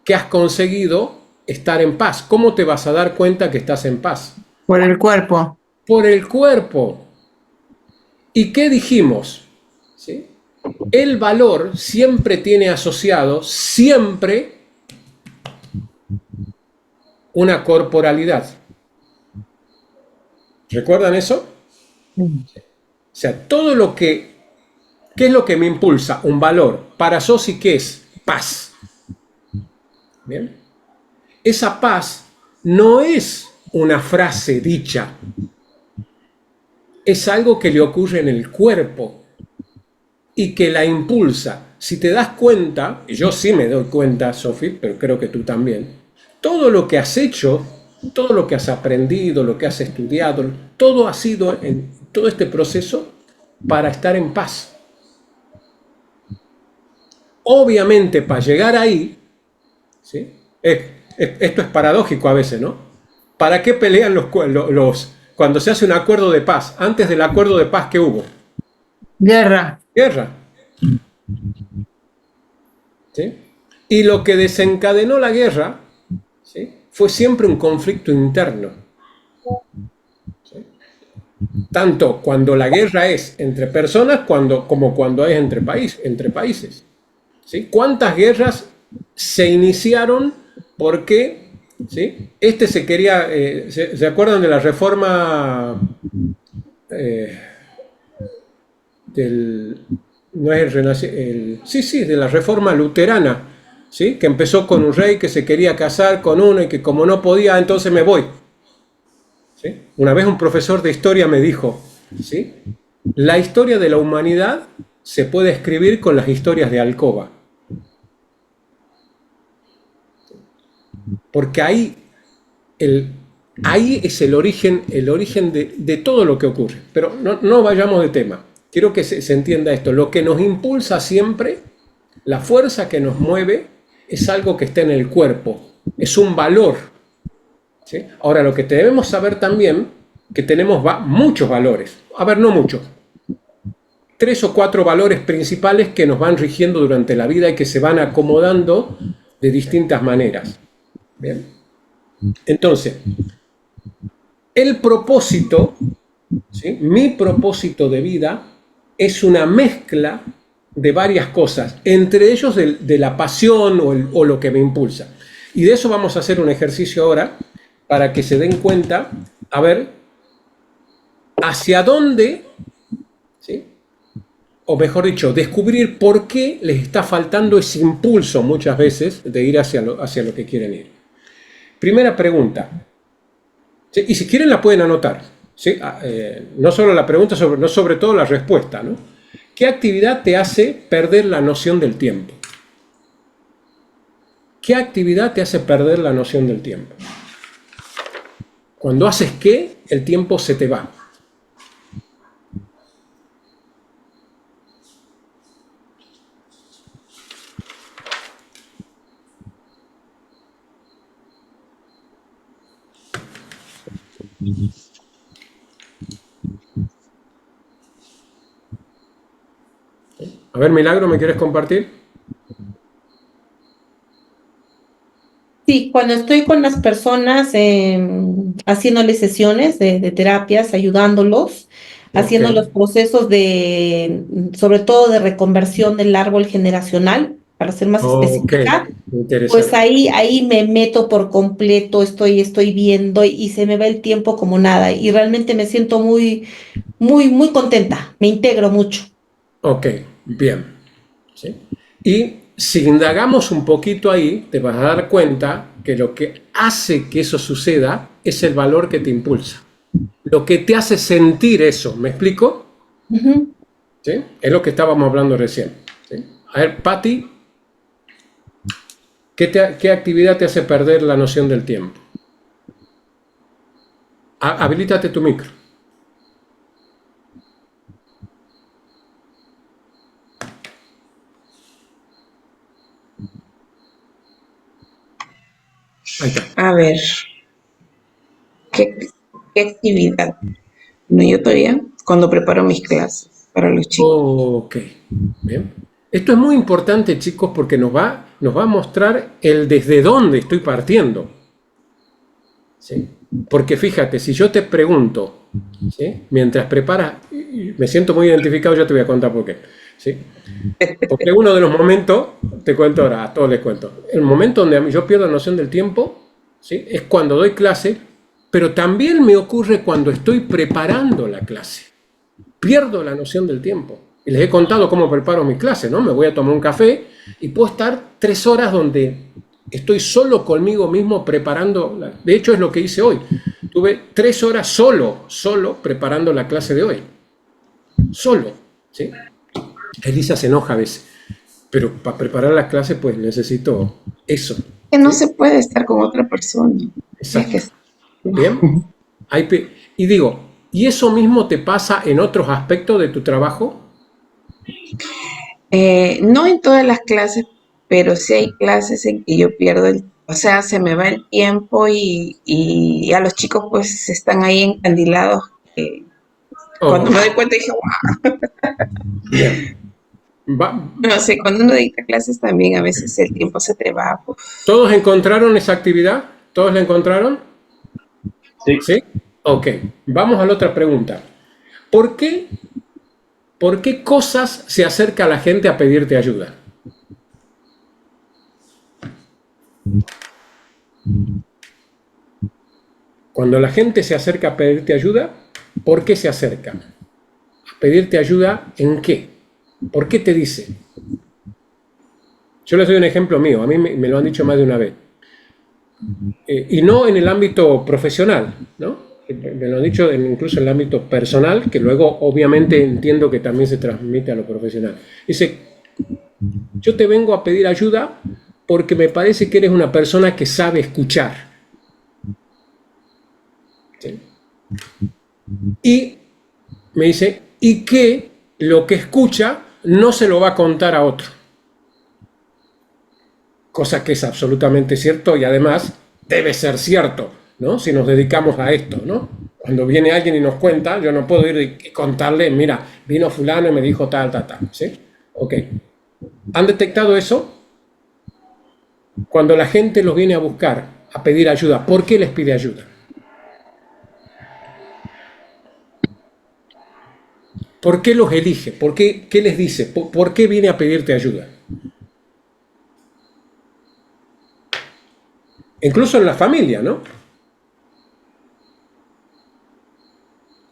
que has conseguido estar en paz? ¿Cómo te vas a dar cuenta que estás en paz? Por el cuerpo. Por el cuerpo. ¿Y qué dijimos? ¿Sí? El valor siempre tiene asociado, siempre, una corporalidad. ¿Recuerdan eso? O sea, todo lo que... ¿Qué es lo que me impulsa? Un valor. Para Sosi, ¿qué es? Paz. ¿Bien? Esa paz no es una frase dicha. Es algo que le ocurre en el cuerpo y que la impulsa. Si te das cuenta, y yo sí me doy cuenta, Sofi, pero creo que tú también, todo lo que has hecho, todo lo que has aprendido, lo que has estudiado, todo ha sido en todo este proceso para estar en paz. Obviamente, para llegar ahí, ¿sí? Esto es paradójico a veces, ¿no? ¿Para qué pelean cuando se hace un acuerdo de paz? Antes del acuerdo de paz, ¿qué hubo? Guerra. Guerra. ¿Sí? Y lo que desencadenó la guerra, ¿sí?, fue siempre un conflicto interno. ¿Sí? Tanto cuando la guerra es entre personas como cuando es entre países. ¿Sí? ¿Cuántas guerras se iniciaron porque, ¿sí?, este se quería... ¿se acuerdan de la reforma no es de la reforma luterana, ¿sí?, que empezó con un rey que se quería casar con uno y que como no podía, entonces me voy? ¿Sí? Una vez un profesor de historia me dijo, ¿sí?, la historia de la humanidad se puede escribir con las historias de alcoba. Porque ahí es el origen de todo lo que ocurre. Pero no vayamos de tema. Quiero que se entienda esto. Lo que nos impulsa siempre, la fuerza que nos mueve, es algo que está en el cuerpo. Es un valor. ¿Sí? Ahora, lo que debemos saber también, que tenemos muchos valores. A ver, no muchos. 3 o 4 valores principales que nos van rigiendo durante la vida y que se van acomodando de distintas maneras. Bien. Entonces, el propósito, ¿sí? Mi propósito de vida es una mezcla de varias cosas, entre ellos de la pasión o lo que me impulsa. Y de eso vamos a hacer un ejercicio ahora para que se den cuenta, a ver, hacia dónde, ¿sí? O mejor dicho, descubrir por qué les está faltando ese impulso muchas veces de ir hacia lo que quieren ir. Primera pregunta, ¿sí? Y si quieren la pueden anotar, ¿sí? No solo la pregunta, no sobre todo la respuesta, ¿no? ¿Qué actividad te hace perder la noción del tiempo? ¿Qué actividad te hace perder la noción del tiempo? Cuando haces qué, el tiempo se te va. A ver, Milagro, ¿me quieres compartir? Sí, cuando estoy con las personas haciéndoles sesiones de terapias, ayudándolos, haciendo Ok. los procesos sobre todo de reconversión del árbol generacional, para ser más Ok, específica, pues interesante. ahí me meto por completo, estoy viendo y se me va el tiempo como nada y realmente me siento muy contenta, me integro mucho. Ok, bien. ¿Sí? Y si indagamos un poquito ahí, te vas a dar cuenta que lo que hace que eso suceda es el valor que te impulsa. Lo que te hace sentir eso, ¿me explico? Ujú. ¿Sí? Es lo que estábamos hablando recién. ¿Sí? A ver, Patti, ¿qué actividad te hace perder la noción del tiempo? Habilítate tu micro. Ahí está. A ver, ¿qué, qué actividad? No, yo todavía cuando preparo mis clases para los chicos. Ok, bien. Esto es muy importante, chicos, porque nos va a mostrar el desde dónde estoy partiendo. ¿Sí? Porque fíjate, si yo te pregunto, ¿sí? Mientras preparas, y me siento muy identificado, ya te voy a contar por qué. ¿Sí? Porque uno de los momentos, te cuento ahora, a todos les cuento, el momento donde yo pierdo la noción del tiempo, ¿sí? Es cuando doy clase, pero también me ocurre cuando estoy preparando la clase. Pierdo la noción del tiempo. Y les he contado cómo preparo mis clases, ¿no? Me voy a tomar un café y puedo estar 3 horas donde estoy solo conmigo mismo preparando. De hecho, es lo que hice hoy. Tuve 3 horas solo preparando la clase de hoy. Solo, ¿sí? Elisa se enoja a veces, pero para preparar la clase, pues necesito eso. Que no ¿Sí? se puede estar con otra persona. Es Exacto. que Bien. Y digo, ¿y eso mismo te pasa en otros aspectos de tu trabajo? no en todas las clases, pero sí hay clases en que yo pierdo o sea, se me va el tiempo y a los chicos pues están ahí encandilados. Cuando Oh, me doy cuenta dije, wow, bien. no sé, cuando uno dicta clases también a veces el tiempo se te va. Uf. ¿Todos encontraron esa actividad? ¿Todos la encontraron? Sí. ¿Sí? Ok. Vamos a la otra pregunta. ¿Por qué cosas se acerca la gente a pedirte ayuda? Cuando la gente se acerca a pedirte ayuda, ¿por qué se acerca? ¿A pedirte ayuda en qué? ¿Por qué te dice? Yo les doy un ejemplo mío, a mí me lo han dicho más de una vez. Y no en el ámbito profesional, ¿no? Me lo han dicho incluso en el ámbito personal, que luego obviamente entiendo que también se transmite a lo profesional. Dice, yo te vengo a pedir ayuda porque me parece que eres una persona que sabe escuchar. ¿Sí? Y me dice, y que lo que escucha no se lo va a contar a otro. Cosa que es absolutamente cierto y además debe ser cierto, ¿no? Si nos dedicamos a esto, ¿no? Cuando viene alguien y nos cuenta, yo no puedo ir y contarle, mira, vino fulano y me dijo tal, tal, tal. ¿Sí? Ok. ¿Han detectado eso? Cuando la gente los viene a buscar, a pedir ayuda, ¿por qué les pide ayuda? ¿Por qué los elige? ¿Por qué, qué les dice? ¿Por qué viene a pedirte ayuda? Incluso en la familia, ¿no?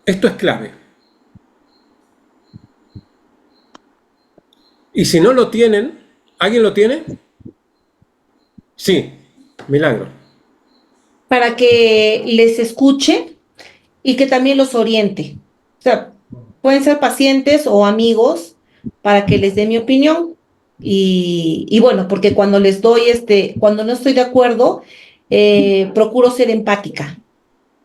Esto es clave. Y si no lo tienen, ¿alguien lo tiene? Sí, Milagro. Para que les escuche y que también los oriente. O sea, pueden ser pacientes o amigos para que les dé mi opinión. Y bueno, porque cuando les doy cuando no estoy de acuerdo, procuro ser empática.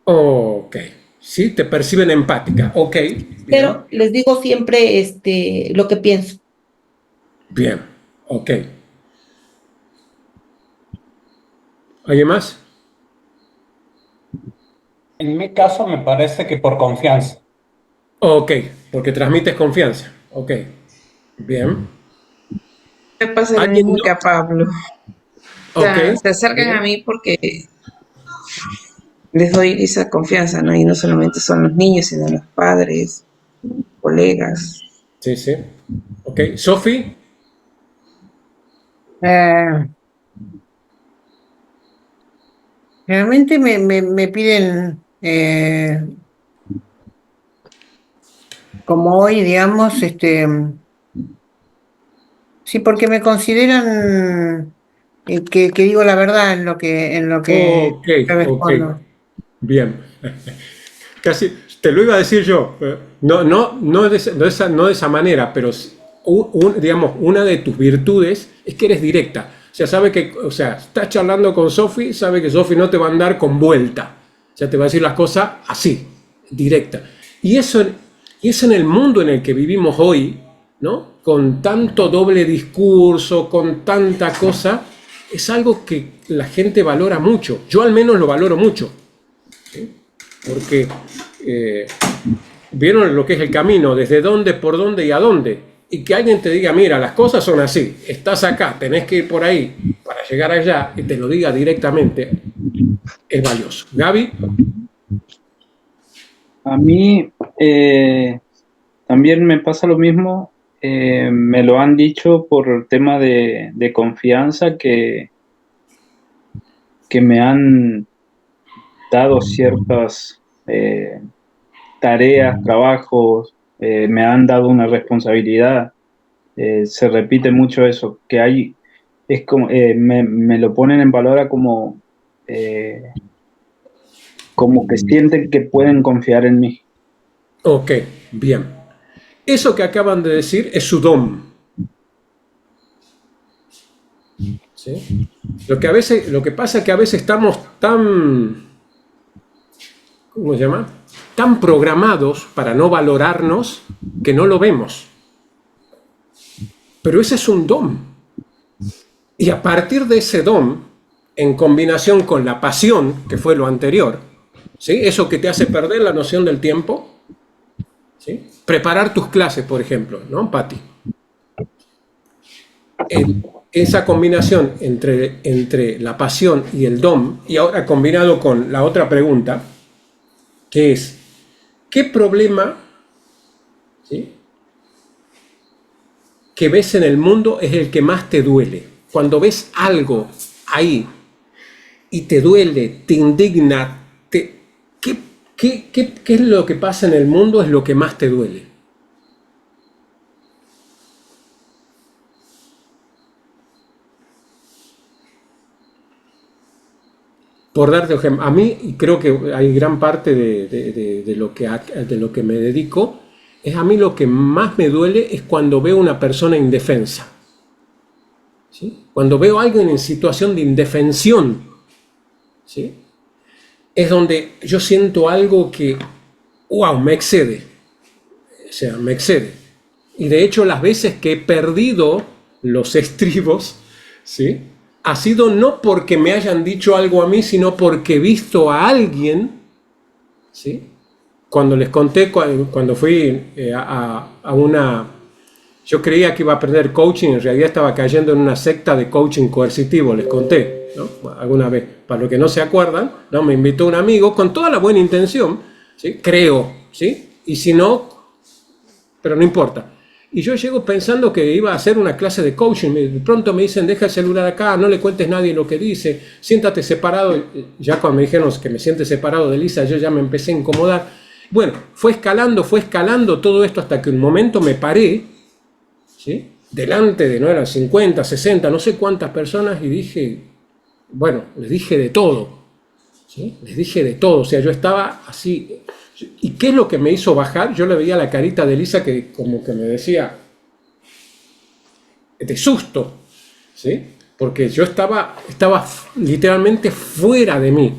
Ok. Sí, te perciben empática. Ok. Bien. Pero les digo siempre lo que pienso. Bien. Ok. ¿Alguien más? En mi caso me parece que por confianza. Ok, porque transmites confianza. Ok. Bien. Me pasa lo ¿Alguien mismo no? que a Pablo. O sea, Ok. se acercan a Bien. mí porque les doy esa confianza, ¿no? Y no solamente son los niños, sino los padres, colegas. Sí, sí. Ok. Sofi. Eh, Realmente me piden, como hoy, digamos, sí, porque me consideran que digo la verdad en lo que Ok, ok. respondo. Bien. Casi te lo iba a decir yo. No, no, no de esa manera, pero digamos, una de tus virtudes es que eres directa. O sea, sabe que, o sea, estás charlando con Sofi, sabe que Sofi no te va a andar con vuelta. O sea, te va a decir las cosas así, directa. Y eso en el mundo en el que vivimos hoy, ¿no? Con tanto doble discurso, con tanta cosa, es algo que la gente valora mucho. Yo al menos lo valoro mucho. ¿Sí? Porque vieron lo que es el camino, desde dónde, por dónde y a dónde. Y que alguien te diga, mira, las cosas son así, estás acá, tenés que ir por ahí para llegar allá, y te lo diga directamente, es valioso. Gaby. A mí también me pasa lo mismo. Me lo han dicho por tema de confianza que me han dado ciertas tareas, trabajos, me han dado una responsabilidad. Se repite mucho eso, que hay, es como, me lo ponen en palabra eh, como que sienten que pueden confiar en mí. Ok, bien. Eso que acaban de decir es su don. ¿Sí? Lo que pasa es que a veces estamos tan, ¿cómo se llama? Tan programados para no valorarnos que no lo vemos. Pero ese es un don. Y a partir de ese don, en combinación con la pasión, que fue lo anterior, ¿sí? Eso que te hace perder la noción del tiempo, ¿sí? Preparar tus clases, por ejemplo, ¿no, Patti? Esa combinación entre la pasión y el don, y ahora combinado con la otra pregunta, que es, ¿qué problema, ¿sí?, que ves en el mundo es el que más te duele? Cuando ves algo ahí y te duele, te indigna, ¿qué es lo que pasa en el mundo es lo que más te duele? Por darte ejemplo, a mí, y creo que hay gran parte de lo que me dedico, es a mí lo que más me duele es cuando veo una persona indefensa. ¿Sí? Cuando veo a alguien en situación de indefensión, ¿sí?, es donde yo siento algo que, wow, me excede. O sea, me excede. Y de hecho, las veces que he perdido los estribos, ¿sí?, ha sido no porque me hayan dicho algo a mí, sino porque he visto a alguien, ¿sí?, cuando les conté cuando fui a una... Yo creía que iba a aprender coaching, en realidad estaba cayendo en una secta de coaching coercitivo, les conté, ¿no? Alguna vez. Para los que no se acuerdan, ¿no? Me invitó un amigo con toda la buena intención, ¿sí? Creo, ¿sí? Y si no, pero no importa. Y yo llego pensando que iba a hacer una clase de coaching. De pronto me dicen, deja el celular acá, no le cuentes a nadie lo que dice, siéntate separado. Ya cuando me dijeron que me siente separado de Lisa, yo ya me empecé a incomodar. Bueno, fue escalando todo esto hasta que un momento me paré, ¿sí? Delante de, no eran 50, 60, no sé cuántas personas, y dije, bueno, les dije de todo, ¿sí? Les dije de todo, o sea, yo estaba así. ¿Y qué es lo que me hizo bajar? Yo le veía la carita de Lisa que como que me decía, de susto, ¿sí? Porque yo estaba literalmente fuera de mí.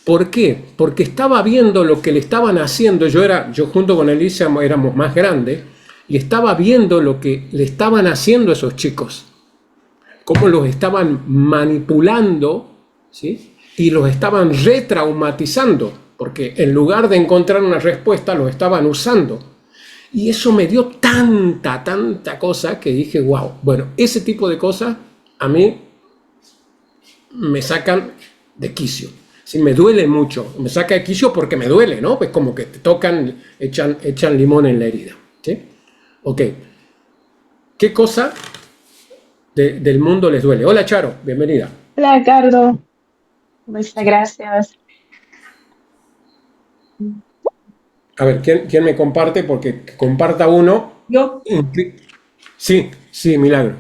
¿Por qué? Porque estaba viendo lo que le estaban haciendo. Yo junto con Elisa éramos más grandes, y estaba viendo lo que le estaban haciendo a esos chicos, cómo los estaban manipulando, ¿sí? Y los estaban retraumatizando, porque en lugar de encontrar una respuesta, los estaban usando. Y eso me dio tanta cosa que dije, wow, bueno, ese tipo de cosas a mí me sacan de quicio. Sí, me duele mucho, me saca de quicio porque me duele, ¿no? Pues como que te tocan, echan limón en la herida, ¿sí? Ok. ¿Qué cosa del mundo les duele? Hola, Charo, bienvenida. Hola, Ricardo. Muchas gracias. A ver, ¿quién me comparte? Porque que comparta uno. Yo, Sí, Milagro.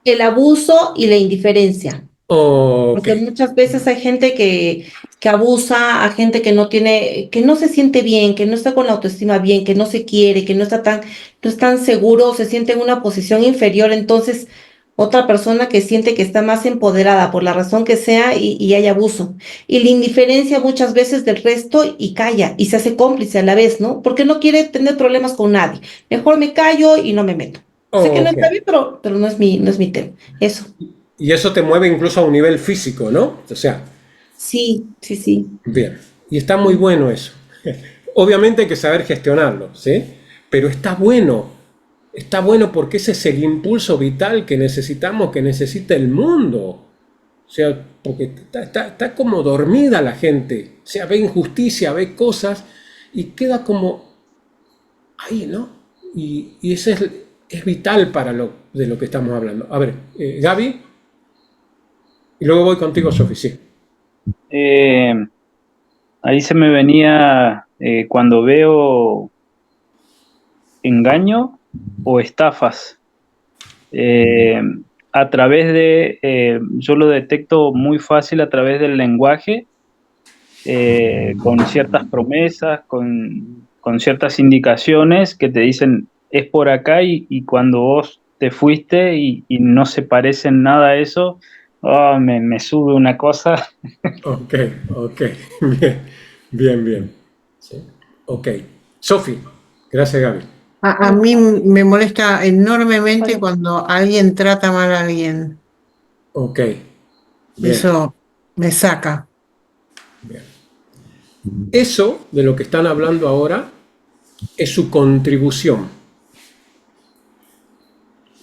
el abuso y la indiferencia. Ok. Porque muchas veces hay gente que abusa, a gente que no tiene, que no se siente bien, que no está con la autoestima bien, que no se quiere, que no es tan seguro, se siente en una posición inferior. Entonces, otra persona que siente que está más empoderada por la razón que sea y hay abuso. Y la indiferencia muchas veces del resto y calla y se hace cómplice a la vez, ¿no? Porque no quiere tener problemas con nadie. Mejor me callo y no me meto. Sé que no Ok. está bien, pero no es mi tema. Eso. Y eso te mueve incluso a un nivel físico, ¿no? O sea, Sí, sí, sí. bien. Y está muy bueno eso. Obviamente hay que saber gestionarlo, ¿sí? Pero está bueno. Está bueno porque ese es el impulso vital que necesitamos, que necesita el mundo. O sea, porque está como dormida la gente. O sea, ve injusticia, ve cosas y queda como ahí, ¿no? Y eso es vital para de lo que estamos hablando. A ver, Gaby, y luego voy contigo, Sofi, sí. Ahí se me venía cuando veo engaño o estafas. A través yo lo detecto muy fácil a través del lenguaje, con ciertas promesas, con ciertas indicaciones que te dicen es por acá y cuando vos te fuiste y no se parece en nada a eso, me sube una cosa. Ok, bien. Sí. Ok. Sofi, gracias, Gaby. A mí me molesta enormemente cuando alguien trata mal a alguien. Ok, bien. Eso me saca. Eso de lo que están hablando ahora es su contribución.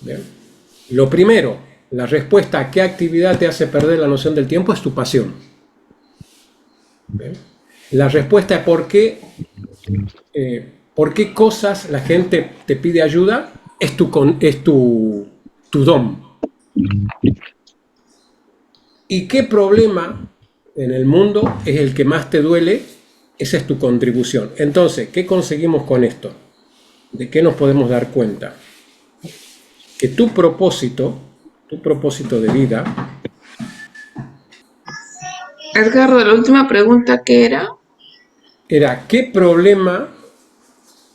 Bien. Lo primero, la respuesta a qué actividad te hace perder la noción del tiempo es tu pasión. Bien. La respuesta a por qué cosas la gente te pide ayuda es tu don. ¿Y qué problema en el mundo es el que más te duele? Esa es tu contribución. Entonces, ¿qué conseguimos con esto? ¿De qué nos podemos dar cuenta? Que tu propósito de vida... Edgardo, la última pregunta, ¿qué era? Era, ¿qué problema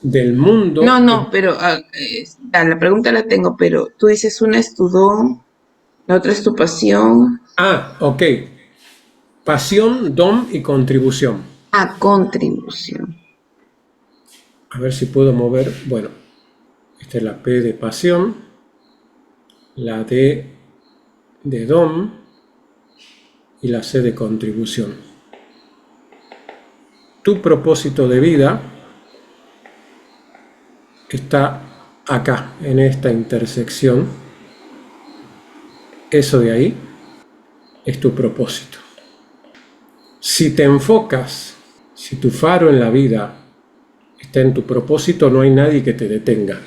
del mundo... No, pero la pregunta la tengo, pero tú dices una es tu don, la otra es tu pasión. Ok. Pasión, don y contribución. Contribución. A ver si puedo mover... Bueno, esta es la P de pasión, la D de don y la C de contribución. Tu propósito de vida está acá, en esta intersección. Eso de ahí es tu propósito. Si te enfocas, si tu faro en la vida está en tu propósito, no hay nadie que te detenga.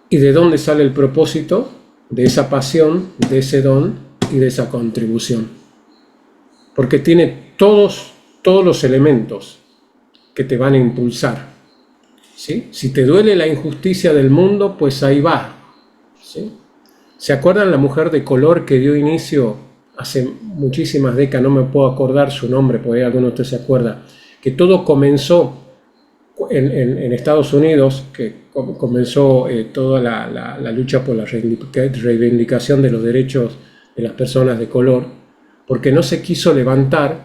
¿Y de dónde sale el propósito? De esa pasión, de ese don y de esa contribución. Porque tiene todos los elementos que te van a impulsar. ¿Sí? Si te duele la injusticia del mundo, pues ahí va. ¿Sí? ¿Se acuerdan la mujer de color que dio inicio hace muchísimas décadas? No me puedo acordar su nombre, por ahí alguno de ustedes se acuerda. Que todo comenzó en Estados Unidos, que comenzó toda la lucha por la reivindicación de los derechos de las personas de color, porque no se quiso levantar,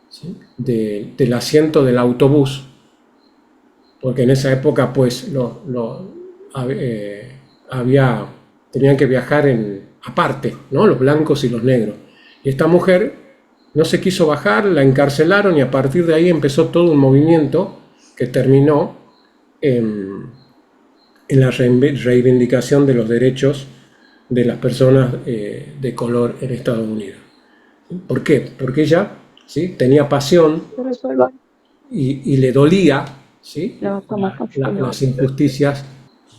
¿sí?, del asiento del autobús, porque en esa época pues tenían que viajar aparte, ¿no?, los blancos y los negros. Y esta mujer no se quiso bajar, la encarcelaron y a partir de ahí empezó todo un movimiento que terminó en la reivindicación de los derechos de las personas de color en Estados Unidos. ¿Por qué? Porque ella, ¿sí?, tenía pasión y le dolía, ¿sí?, las injusticias.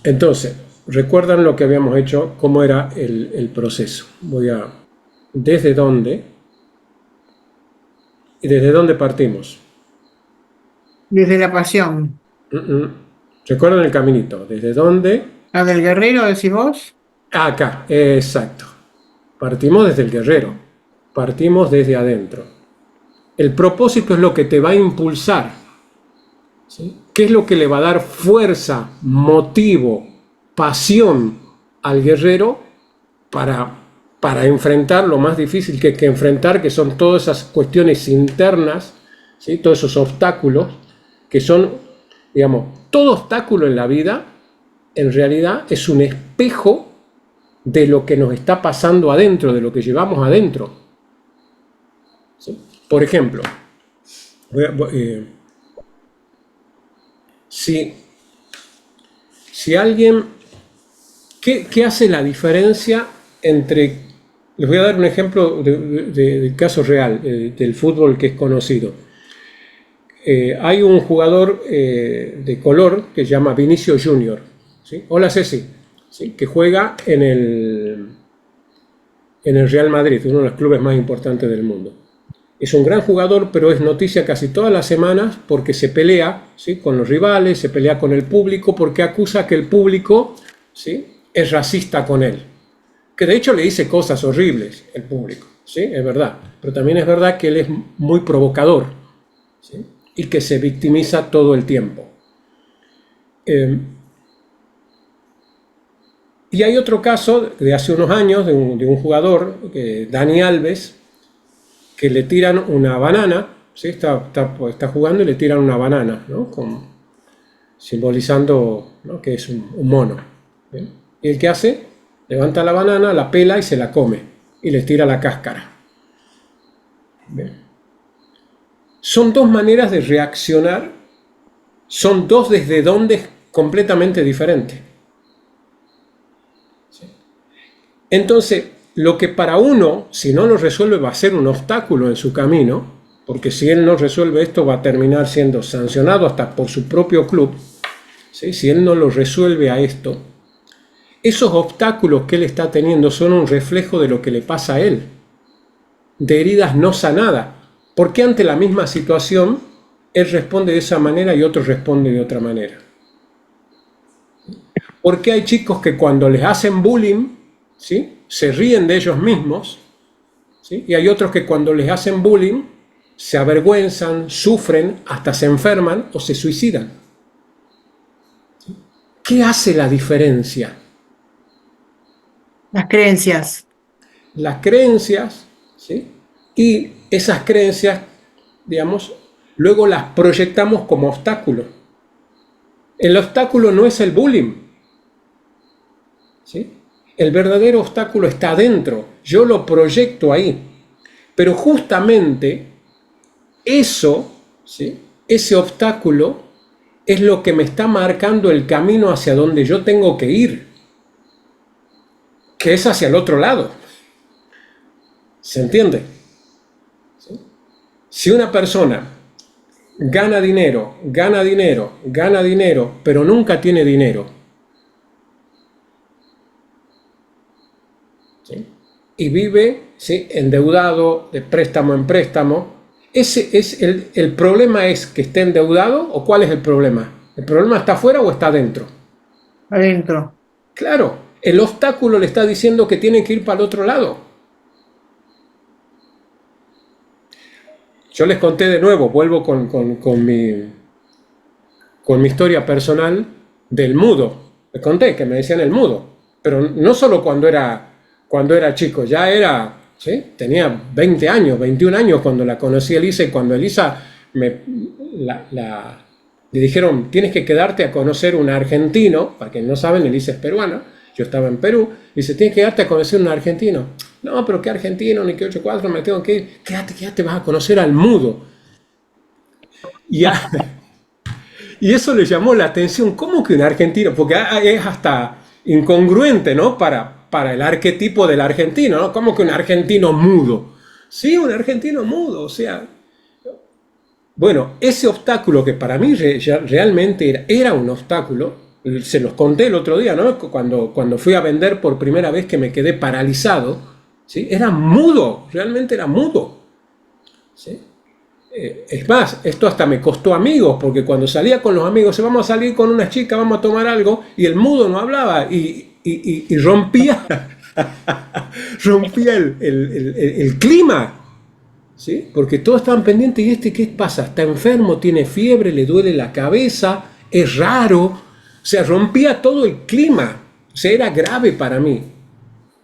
Entonces, recuerdan lo que habíamos hecho, cómo era el proceso. ¿Desde dónde? ¿Y desde dónde partimos? Desde la pasión. ¿Recuerdan el caminito? ¿Desde dónde? ¿La del guerrero, decís vos? Acá, exacto. Partimos desde el guerrero. Partimos desde adentro. El propósito es lo que te va a impulsar, ¿sí? ¿Qué es lo que le va a dar fuerza, motivo, pasión al guerrero para enfrentar lo más difícil que hay que enfrentar, que son todas esas cuestiones internas, ¿sí?, todos esos obstáculos, que son, digamos, todo obstáculo en la vida, en realidad es un espejo de lo que nos está pasando adentro, de lo que llevamos adentro. ¿Sí? Por ejemplo, si alguien, ¿qué hace la diferencia entre, les voy a dar un ejemplo del caso real, del fútbol que es conocido. Hay un jugador de color que se llama Vinicio Junior, ¿sí? Hola Ceci, ¿sí?, que juega en el Real Madrid, uno de los clubes más importantes del mundo. Es un gran jugador, pero es noticia casi todas las semanas porque se pelea, ¿sí?, con los rivales, se pelea con el público, porque acusa que el público, ¿sí?, es racista con él. Que de hecho le dice cosas horribles el público, ¿sí?, es verdad. Pero también es verdad que él es muy provocador, ¿sí?, y que se victimiza todo el tiempo. Y hay otro caso de hace unos años de un jugador, Dani Alves, que le tiran una banana, ¿sí?, está jugando y le tiran una banana, ¿no?, simbolizando, ¿no?, que es un mono. ¿Bien? Y el que hace, levanta la banana, la pela y se la come y le tira la cáscara. ¿Bien? Son dos maneras de reaccionar, son dos desde donde completamente diferentes. ¿Sí? Entonces, lo que para uno, si no lo resuelve, va a ser un obstáculo en su camino, porque si él no resuelve esto va a terminar siendo sancionado hasta por su propio club, ¿sí?, si él no lo resuelve a esto, esos obstáculos que él está teniendo son un reflejo de lo que le pasa a él, de heridas no sanadas. Porque ante la misma situación, él responde de esa manera y otro responde de otra manera. Porque hay chicos que cuando les hacen bullying, ¿sí?, se ríen de ellos mismos, ¿sí?, y hay otros que cuando les hacen bullying se avergüenzan, sufren, hasta se enferman o se suicidan. ¿Sí? ¿Qué hace la diferencia? Las creencias. Las creencias, ¿sí?, y esas creencias, digamos, luego las proyectamos como obstáculos. El obstáculo no es el bullying, ¿sí? El verdadero obstáculo está adentro. Yo lo proyecto ahí. Pero justamente eso, ¿sí?, ese obstáculo es lo que me está marcando el camino hacia donde yo tengo que ir, que es hacia el otro lado. ¿Se entiende? ¿Sí? Si una persona gana dinero, gana dinero, gana dinero, pero nunca tiene dinero, ¿sí?, y vive, ¿sí?, endeudado, de préstamo en préstamo, ese es el problema. ¿Es que esté endeudado o cuál es el problema? ¿El problema está afuera o está adentro? Adentro. Claro, el obstáculo le está diciendo que tiene que ir para el otro lado. Yo les conté de nuevo, vuelvo con mi historia personal del mudo. Les conté que me decían el mudo, pero no solo cuando era chico, ya era, ¿sí?, tenía 20 años, 21 años cuando la conocí a Elisa, y cuando Elisa le dijeron, tienes que quedarte a conocer un argentino, para quienes no saben, Elisa es peruana, yo estaba en Perú, dice, tienes que quedarte a conocer un argentino. No, pero qué argentino, ni qué 8-4, me tengo que ir. Quédate, vas a conocer al mudo. Y eso le llamó la atención. ¿Cómo que un argentino? Porque es hasta incongruente, ¿no?, para el arquetipo del argentino, ¿no? ¿Cómo que un argentino mudo? Sí, un argentino mudo, o sea. Bueno, ese obstáculo que para mí realmente era un obstáculo, se los conté el otro día, ¿no?, cuando fui a vender por primera vez, que me quedé paralizado, ¿sí?, era mudo, realmente era mudo, ¿sí? Es más, esto hasta me costó amigos, porque cuando salía con los amigos, vamos a salir con una chica, vamos a tomar algo, y el mudo no hablaba, y rompía el clima, ¿sí?, porque todos estaban pendientes. ¿Y qué pasa? Está enfermo, tiene fiebre, le duele la cabeza, es raro? O sea, rompía todo el clima. O sea, era grave para mí.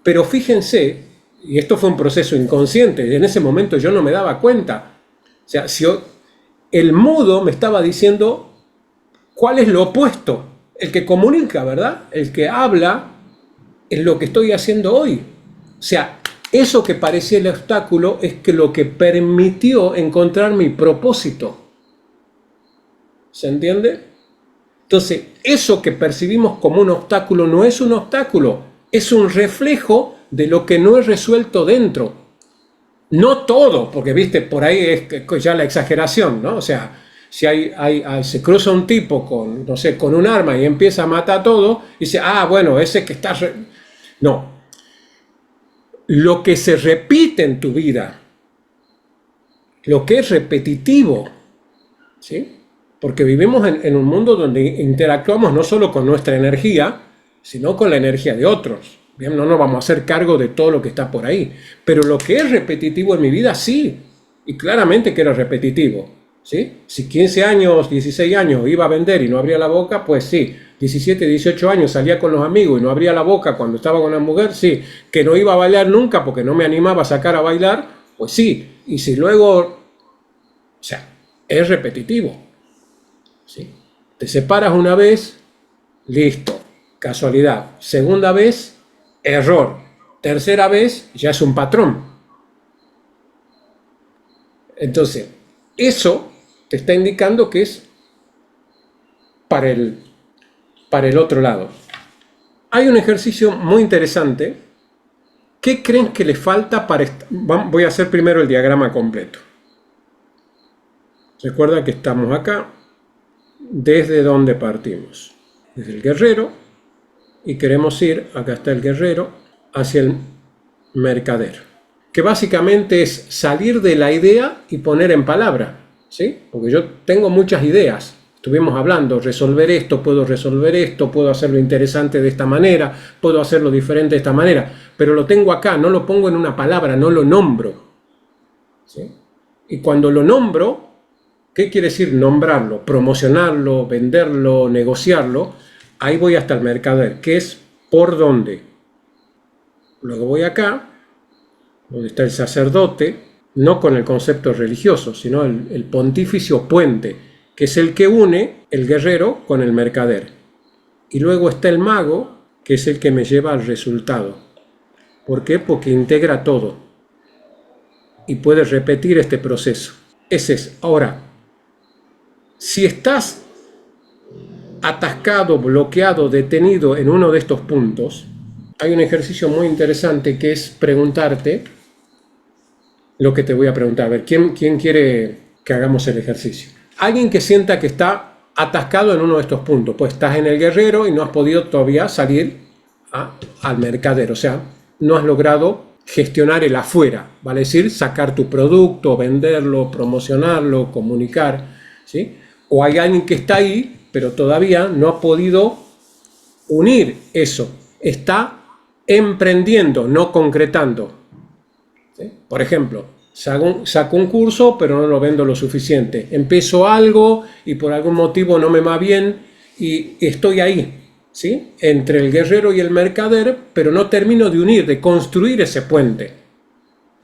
Pero fíjense, y esto fue un proceso inconsciente, en ese momento yo no me daba cuenta. O sea, el mudo me estaba diciendo cuál es lo opuesto. El que comunica, ¿verdad? El que habla es lo que estoy haciendo hoy. O sea, eso que parecía el obstáculo es que lo que permitió encontrar mi propósito. ¿Se entiende? Entonces, eso que percibimos como un obstáculo no es un obstáculo, es un reflejo de lo que no es resuelto dentro. No todo, porque viste, por ahí es ya la exageración, ¿no? O sea, si se cruza un tipo con, no sé, con un arma y empieza a matar todo, y dice, bueno, ese que está... No. Lo que se repite en tu vida, lo que es repetitivo, ¿sí? Porque vivimos en un mundo donde interactuamos no solo con nuestra energía, sino con la energía de otros. Bien, no nos vamos a hacer cargo de todo lo que está por ahí. Pero lo que es repetitivo en mi vida, sí. Y claramente que era repetitivo, ¿sí? Si 15 años, 16 años iba a vender y no abría la boca, pues sí. 17, 18 años salía con los amigos y no abría la boca cuando estaba con la mujer, sí. Que no iba a bailar nunca porque no me animaba a sacar a bailar, pues sí. Y si luego, o sea, es repetitivo, ¿sí? Te separas una vez, listo, casualidad. Segunda vez, error. Tercera vez, ya es un patrón. Entonces, eso te está indicando que es para el otro lado. Hay un ejercicio muy interesante. ¿Qué creen que le falta para... Voy a hacer primero el diagrama completo. Recuerda que estamos acá. ¿Desde dónde partimos? Desde el guerrero. Y queremos ir, acá está el guerrero, hacia el mercader. Que básicamente es salir de la idea y poner en palabra, ¿sí? Porque yo tengo muchas ideas. Estuvimos hablando, resolver esto, puedo hacerlo interesante de esta manera, puedo hacerlo diferente de esta manera, pero lo tengo acá, no lo pongo en una palabra, no lo nombro, ¿sí? Y cuando lo nombro, ¿qué quiere decir nombrarlo? Promocionarlo, venderlo, negociarlo. Ahí voy hasta el mercader, que es por dónde. Luego voy acá, donde está el sacerdote, no con el concepto religioso, sino el pontificio puente, que es el que une el guerrero con el mercader. Y luego está el mago, que es el que me lleva al resultado. ¿Por qué? Porque integra todo y puede repetir este proceso. Ese es. Ahora, si estás atascado, bloqueado, detenido en uno de estos puntos, hay un ejercicio muy interesante que es preguntarte lo que te voy a preguntar. A ver, ¿quién quiere que hagamos el ejercicio? Alguien que sienta que está atascado en uno de estos puntos, pues estás en el guerrero y no has podido todavía salir al mercader, o sea, no has logrado gestionar el afuera, vale decir, sacar tu producto, venderlo, promocionarlo, comunicar, ¿sí? O hay alguien que está ahí, pero todavía no ha podido unir eso, está emprendiendo, no concretando. ¿Sí? Por ejemplo, saco un curso, pero no lo vendo lo suficiente. Empiezo algo y por algún motivo no me va bien y estoy ahí, ¿sí? Entre el guerrero y el mercader, pero no termino de unir, de construir ese puente.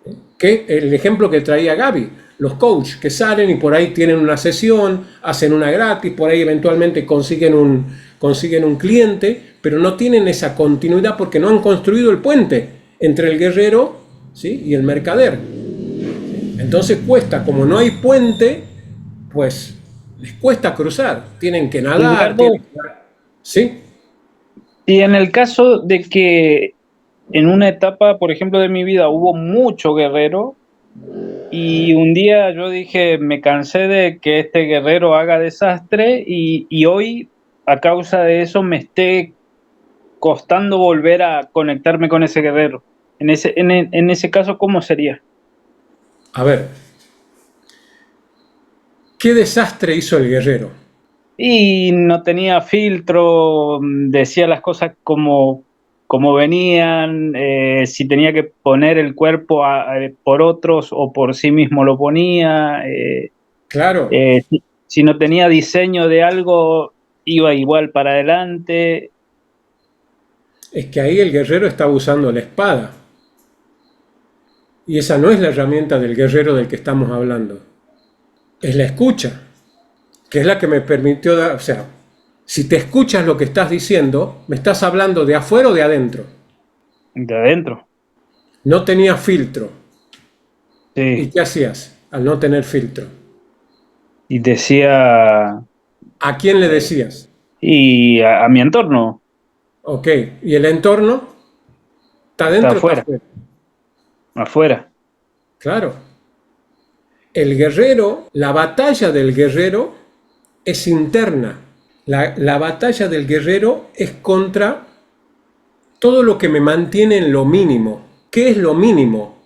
¿Sí? Que el ejemplo que traía Gaby, los coaches que salen y por ahí tienen una sesión, hacen una gratis, por ahí eventualmente consiguen un cliente, pero no tienen esa continuidad porque no han construido el puente entre el guerrero, ¿sí? Y el mercader. Entonces cuesta, como no hay puente, pues les cuesta cruzar, tienen que nadar. ¿Sí? Y en el caso de que en una etapa, por ejemplo, de mi vida hubo mucho guerrero y un día yo dije, me cansé de que este guerrero haga desastre y hoy, a causa de eso, me esté costando volver a conectarme con ese guerrero. En ese caso, ¿cómo sería? A ver, ¿qué desastre hizo el guerrero? Y no tenía filtro, decía las cosas como venían, si tenía que poner el cuerpo por otros o por sí mismo lo ponía. Claro. Si no tenía diseño de algo, iba igual para adelante. Es que ahí el guerrero estaba usando la espada. Y esa no es la herramienta del guerrero del que estamos hablando. Es la escucha, que es la que me permitió dar, o sea, si te escuchas lo que estás diciendo, ¿me estás hablando de afuera o de adentro? De adentro. No tenía filtro. Sí. ¿Y qué hacías al no tener filtro? Y decía... ¿A quién le decías? Y a mi entorno. Ok, ¿y el entorno? ¿Está adentro o afuera? está afuera? Afuera. Claro. El guerrero, la batalla del guerrero es interna. La batalla del guerrero es contra todo lo que me mantiene en lo mínimo. ¿Qué es lo mínimo?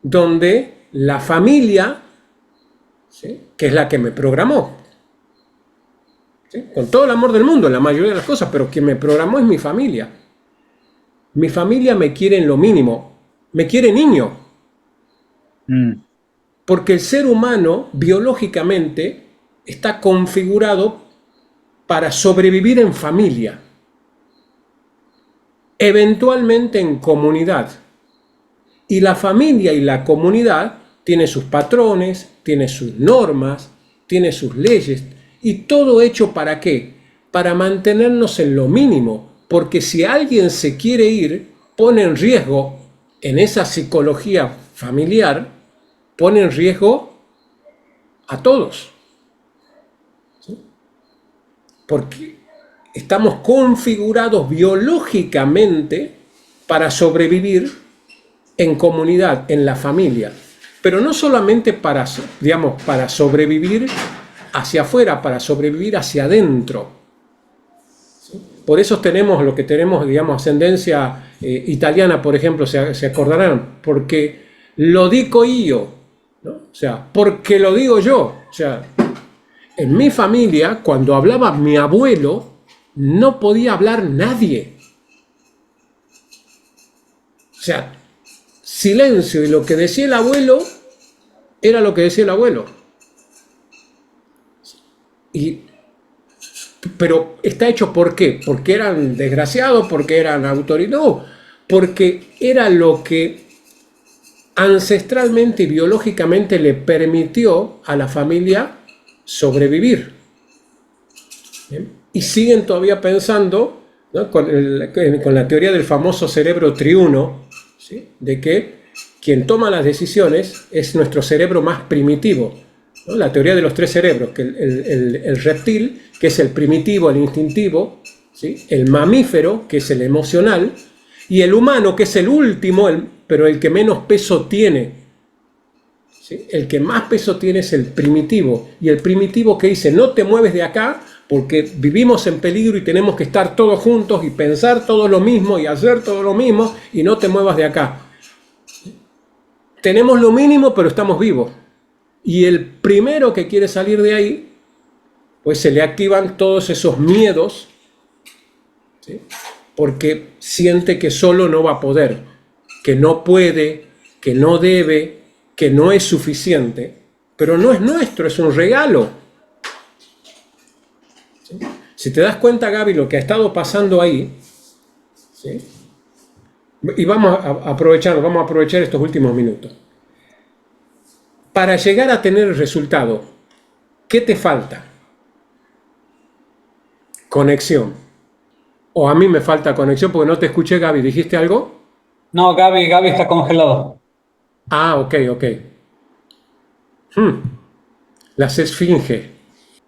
Donde la familia, ¿sí?, que es la que me programó, ¿sí?, con todo el amor del mundo en la mayoría de las cosas, pero quien me programó es mi familia. Mi familia me quiere en lo mínimo, me quiere niño. Porque el ser humano biológicamente está configurado para sobrevivir en familia, eventualmente en comunidad. Y la familia y la comunidad tiene sus patrones, tiene sus normas, tiene sus leyes, y todo hecho ¿para qué? Para mantenernos en lo mínimo, porque si alguien se quiere ir, pone en riesgo, en esa psicología familiar, pone en riesgo a todos. ¿Sí? Porque estamos configurados biológicamente para sobrevivir en comunidad, en la familia, pero no solamente para sobrevivir hacia afuera, para sobrevivir hacia adentro. ¿Sí? Por eso tenemos lo que tenemos, ascendencia italiana, por ejemplo, se acordarán, porque lo dico io, ¿no? O sea, porque lo digo yo. O sea, en mi familia, cuando hablaba mi abuelo, no podía hablar nadie. O sea, silencio, y lo que decía el abuelo era lo que decía el abuelo. Pero está hecho ¿por qué? Porque eran desgraciados, porque eran autoridades. No, porque era lo que ancestralmente y biológicamente le permitió a la familia sobrevivir. ¿Bien? Y siguen todavía pensando, ¿no?, con la teoría del famoso cerebro triuno, ¿sí?, de que quien toma las decisiones es nuestro cerebro más primitivo, ¿no? La teoría de los tres cerebros, que el reptil que es el primitivo, el instintivo, ¿sí? El mamífero, que es el emocional, y el humano, que es el último, pero el que menos peso tiene. ¿Sí? El que más peso tiene es el primitivo, y el primitivo que dice, no te mueves de acá, porque vivimos en peligro y tenemos que estar todos juntos y pensar todo lo mismo y hacer todo lo mismo, y no te muevas de acá. Tenemos lo mínimo, pero estamos vivos. Y el primero que quiere salir de ahí, pues se le activan todos esos miedos, ¿sí? Porque siente que solo no va a poder, que no puede, que no debe, que no es suficiente. Pero no es nuestro, es un regalo. ¿Sí? Si te das cuenta, Gaby, lo que ha estado pasando ahí, ¿sí? Y vamos a aprovechar estos últimos minutos. Para llegar a tener el resultado, ¿qué te falta? Conexión. O a mí me falta conexión porque no te escuché, Gaby. ¿Dijiste algo? No, Gaby está congelado. Ah, ok. Las esfinge.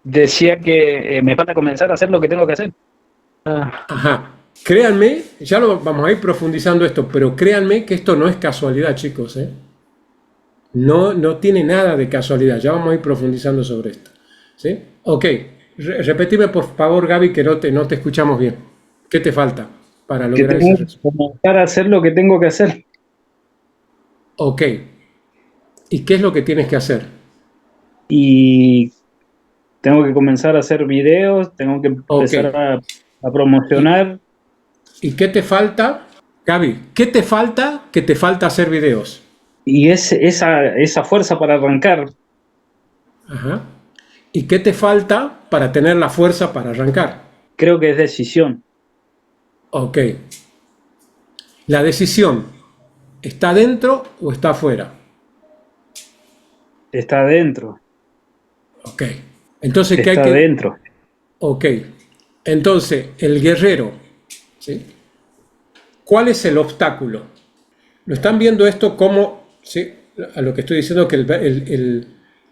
Decía que me falta comenzar a hacer lo que tengo que hacer. Ajá. Créanme, ya lo vamos a ir profundizando esto, pero créanme que esto no es casualidad, chicos, ¿eh? No tiene nada de casualidad. Ya vamos a ir profundizando sobre esto. ¿Sí? Ok. Repetime, por favor, Gaby, que no te escuchamos bien. ¿Qué te falta para Que lograr tengo ese que resultado? comenzar a hacer lo que tengo que hacer. Ok. ¿Y qué es lo que tienes que hacer? Y tengo que comenzar a hacer videos, tengo que Ok. empezar a promocionar. ¿Y qué te falta? Gaby, ¿qué te falta que te falta hacer videos? Y esa fuerza para arrancar. Ajá. ¿Y qué te falta para tener la fuerza para arrancar? Creo que es decisión. Ok. ¿La decisión está dentro o está afuera? Está dentro. Ok. Entonces, ¿qué hay Está que...? dentro. Ok. Entonces, el guerrero, ¿sí? ¿Cuál es el obstáculo? ¿Lo están viendo esto como, ¿sí? A lo que estoy diciendo, que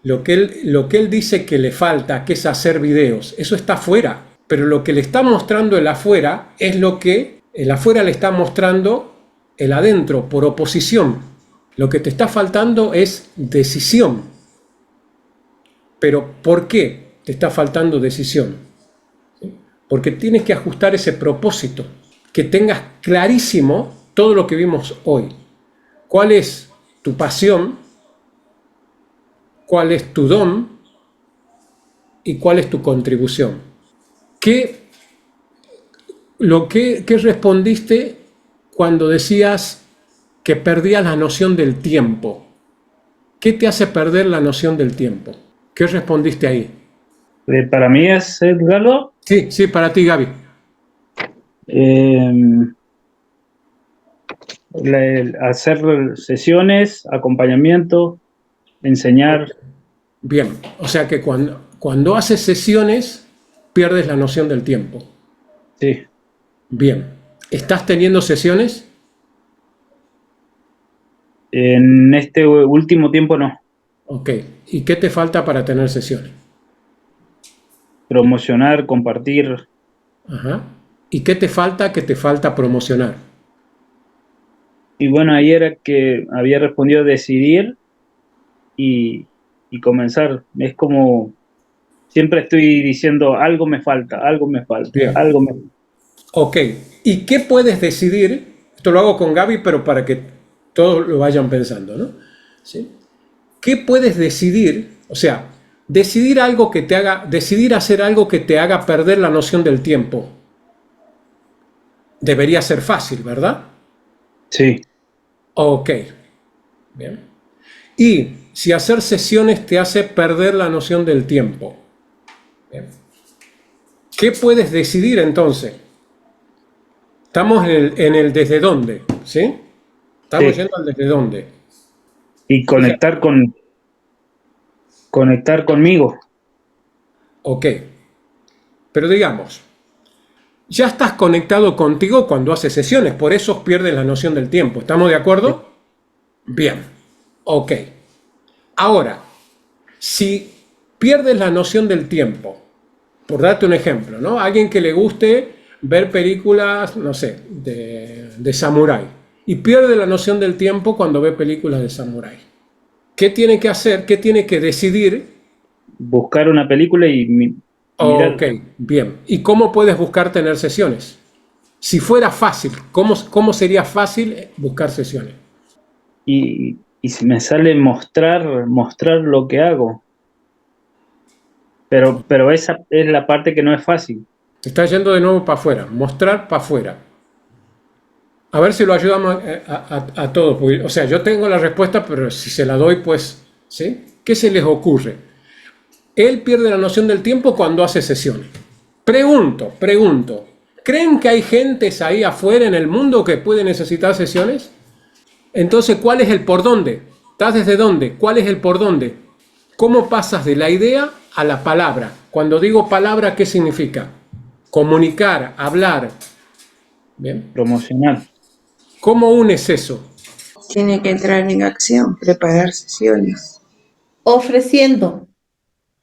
lo que él dice que le falta, que es hacer videos, eso está afuera. Pero lo que le está mostrando el afuera es lo que el afuera le está mostrando el adentro, por oposición. Lo que te está faltando es decisión. Pero ¿por qué te está faltando decisión? ¿Sí? Porque tienes que ajustar ese propósito, que tengas clarísimo todo lo que vimos hoy. ¿Cuál es tu pasión? ¿Cuál es tu don? ¿Y cuál es tu contribución? ¿Qué respondiste cuando decías que perdías la noción del tiempo? ¿Qué te hace perder la noción del tiempo? ¿Qué respondiste ahí? Para mí es, Edgardo, Sí, para ti, Gaby. hacer sesiones, acompañamiento, enseñar. Bien, o sea que cuando haces sesiones pierdes la noción del tiempo. Sí. Bien, ¿estás teniendo sesiones? En este último tiempo no. Ok, ¿y qué te falta para tener sesiones? Promocionar, compartir. Ajá. ¿Y qué te falta que te falta promocionar? Y bueno, ahí era que había respondido decidir y comenzar. Es como siempre estoy diciendo algo me falta, algo me falta, Bien. algo me falta. Ok, ¿y qué puedes decidir? Esto lo hago con Gaby, pero para que todos lo vayan pensando, ¿no? ¿Sí? ¿Qué puedes decidir? O sea, decidir hacer algo que te haga perder la noción del tiempo. Debería ser fácil, ¿verdad? Sí. Ok, bien. Y si hacer sesiones te hace perder la noción del tiempo, bien. ¿Qué puedes decidir entonces? Estamos en el desde dónde, ¿sí? Estamos yendo al desde dónde. Y conectar conmigo. Ok. Pero digamos, ya estás conectado contigo cuando haces sesiones, por eso pierdes la noción del tiempo. ¿Estamos de acuerdo? Bien. Ok. Ahora, si pierdes la noción del tiempo, por darte un ejemplo, ¿no? Alguien que le guste ver películas, no sé, de samurái y pierde la noción del tiempo cuando ve películas de samurái. ¿Qué tiene que hacer? ¿Qué tiene que decidir? Buscar una película y mirar. Ok, bien. ¿Y cómo puedes buscar tener sesiones? Si fuera fácil, ¿cómo sería fácil buscar sesiones? Y si me sale mostrar lo que hago. Pero esa es la parte que no es fácil. Te está yendo de nuevo para afuera, mostrar para afuera. A ver si lo ayudamos a todos. Porque, o sea, yo tengo la respuesta, pero si se la doy, pues, ¿sí? ¿Qué se les ocurre? Él pierde la noción del tiempo cuando hace sesiones. Pregunto, ¿creen que hay gentes ahí afuera en el mundo que puede necesitar sesiones? Entonces, ¿cuál es el por dónde? ¿Estás desde dónde? ¿Cuál es el por dónde? ¿Cómo pasas de la idea a la palabra? Cuando digo palabra, ¿qué significa? Comunicar, hablar. Bien. Promocionar. ¿Cómo unes eso? Tiene que entrar en acción, preparar sesiones. Ofreciendo.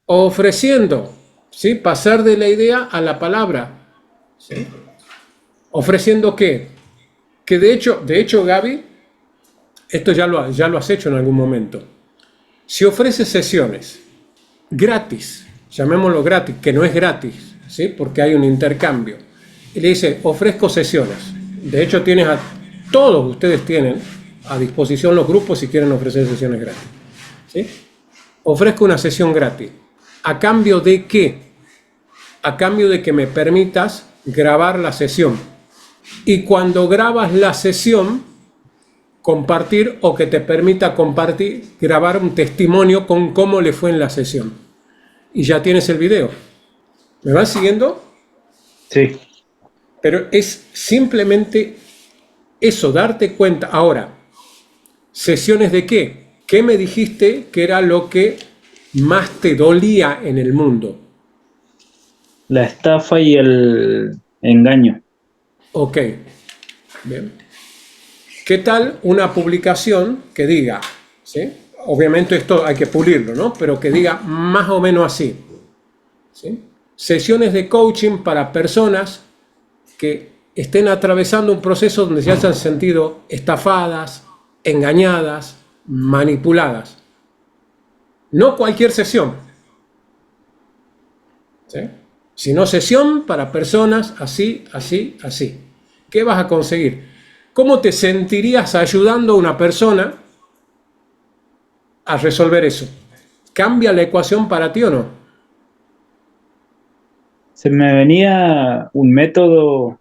Ofreciendo, ¿sí? Pasar de la idea a la palabra. ¿Sí? ¿Ofreciendo qué? Que de hecho, Gaby, esto ya lo has hecho en algún momento. Si ofreces sesiones gratis, llamémoslo gratis, que no es gratis, ¿sí? Porque hay un intercambio, y le dice, ofrezco sesiones. De hecho, todos ustedes tienen a disposición los grupos si quieren ofrecer sesiones gratis, ¿sí? Ofrezco una sesión gratis. ¿A cambio de qué? A cambio de que me permitas grabar la sesión. Y cuando grabas la sesión, compartir, o que te permita compartir, grabar un testimonio con cómo le fue en la sesión. Y ya tienes el video. ¿Me van siguiendo? Sí. Pero es simplemente eso, darte cuenta. Ahora, ¿sesiones de qué? ¿Qué me dijiste que era lo que más te dolía en el mundo? La estafa y el engaño. Ok, bien. ¿Qué tal una publicación que diga, ¿sí? Obviamente esto hay que pulirlo, ¿no? Pero que diga más o menos así, ¿sí? Sesiones de coaching para personas que estén atravesando un proceso donde se hayan sentido estafadas, engañadas, manipuladas. No cualquier sesión, ¿sí? Sino sesión para personas así, así, así. ¿Qué vas a conseguir? ¿Cómo te sentirías ayudando a una persona a resolver eso? ¿Cambia la ecuación para ti o no? Se me venía un método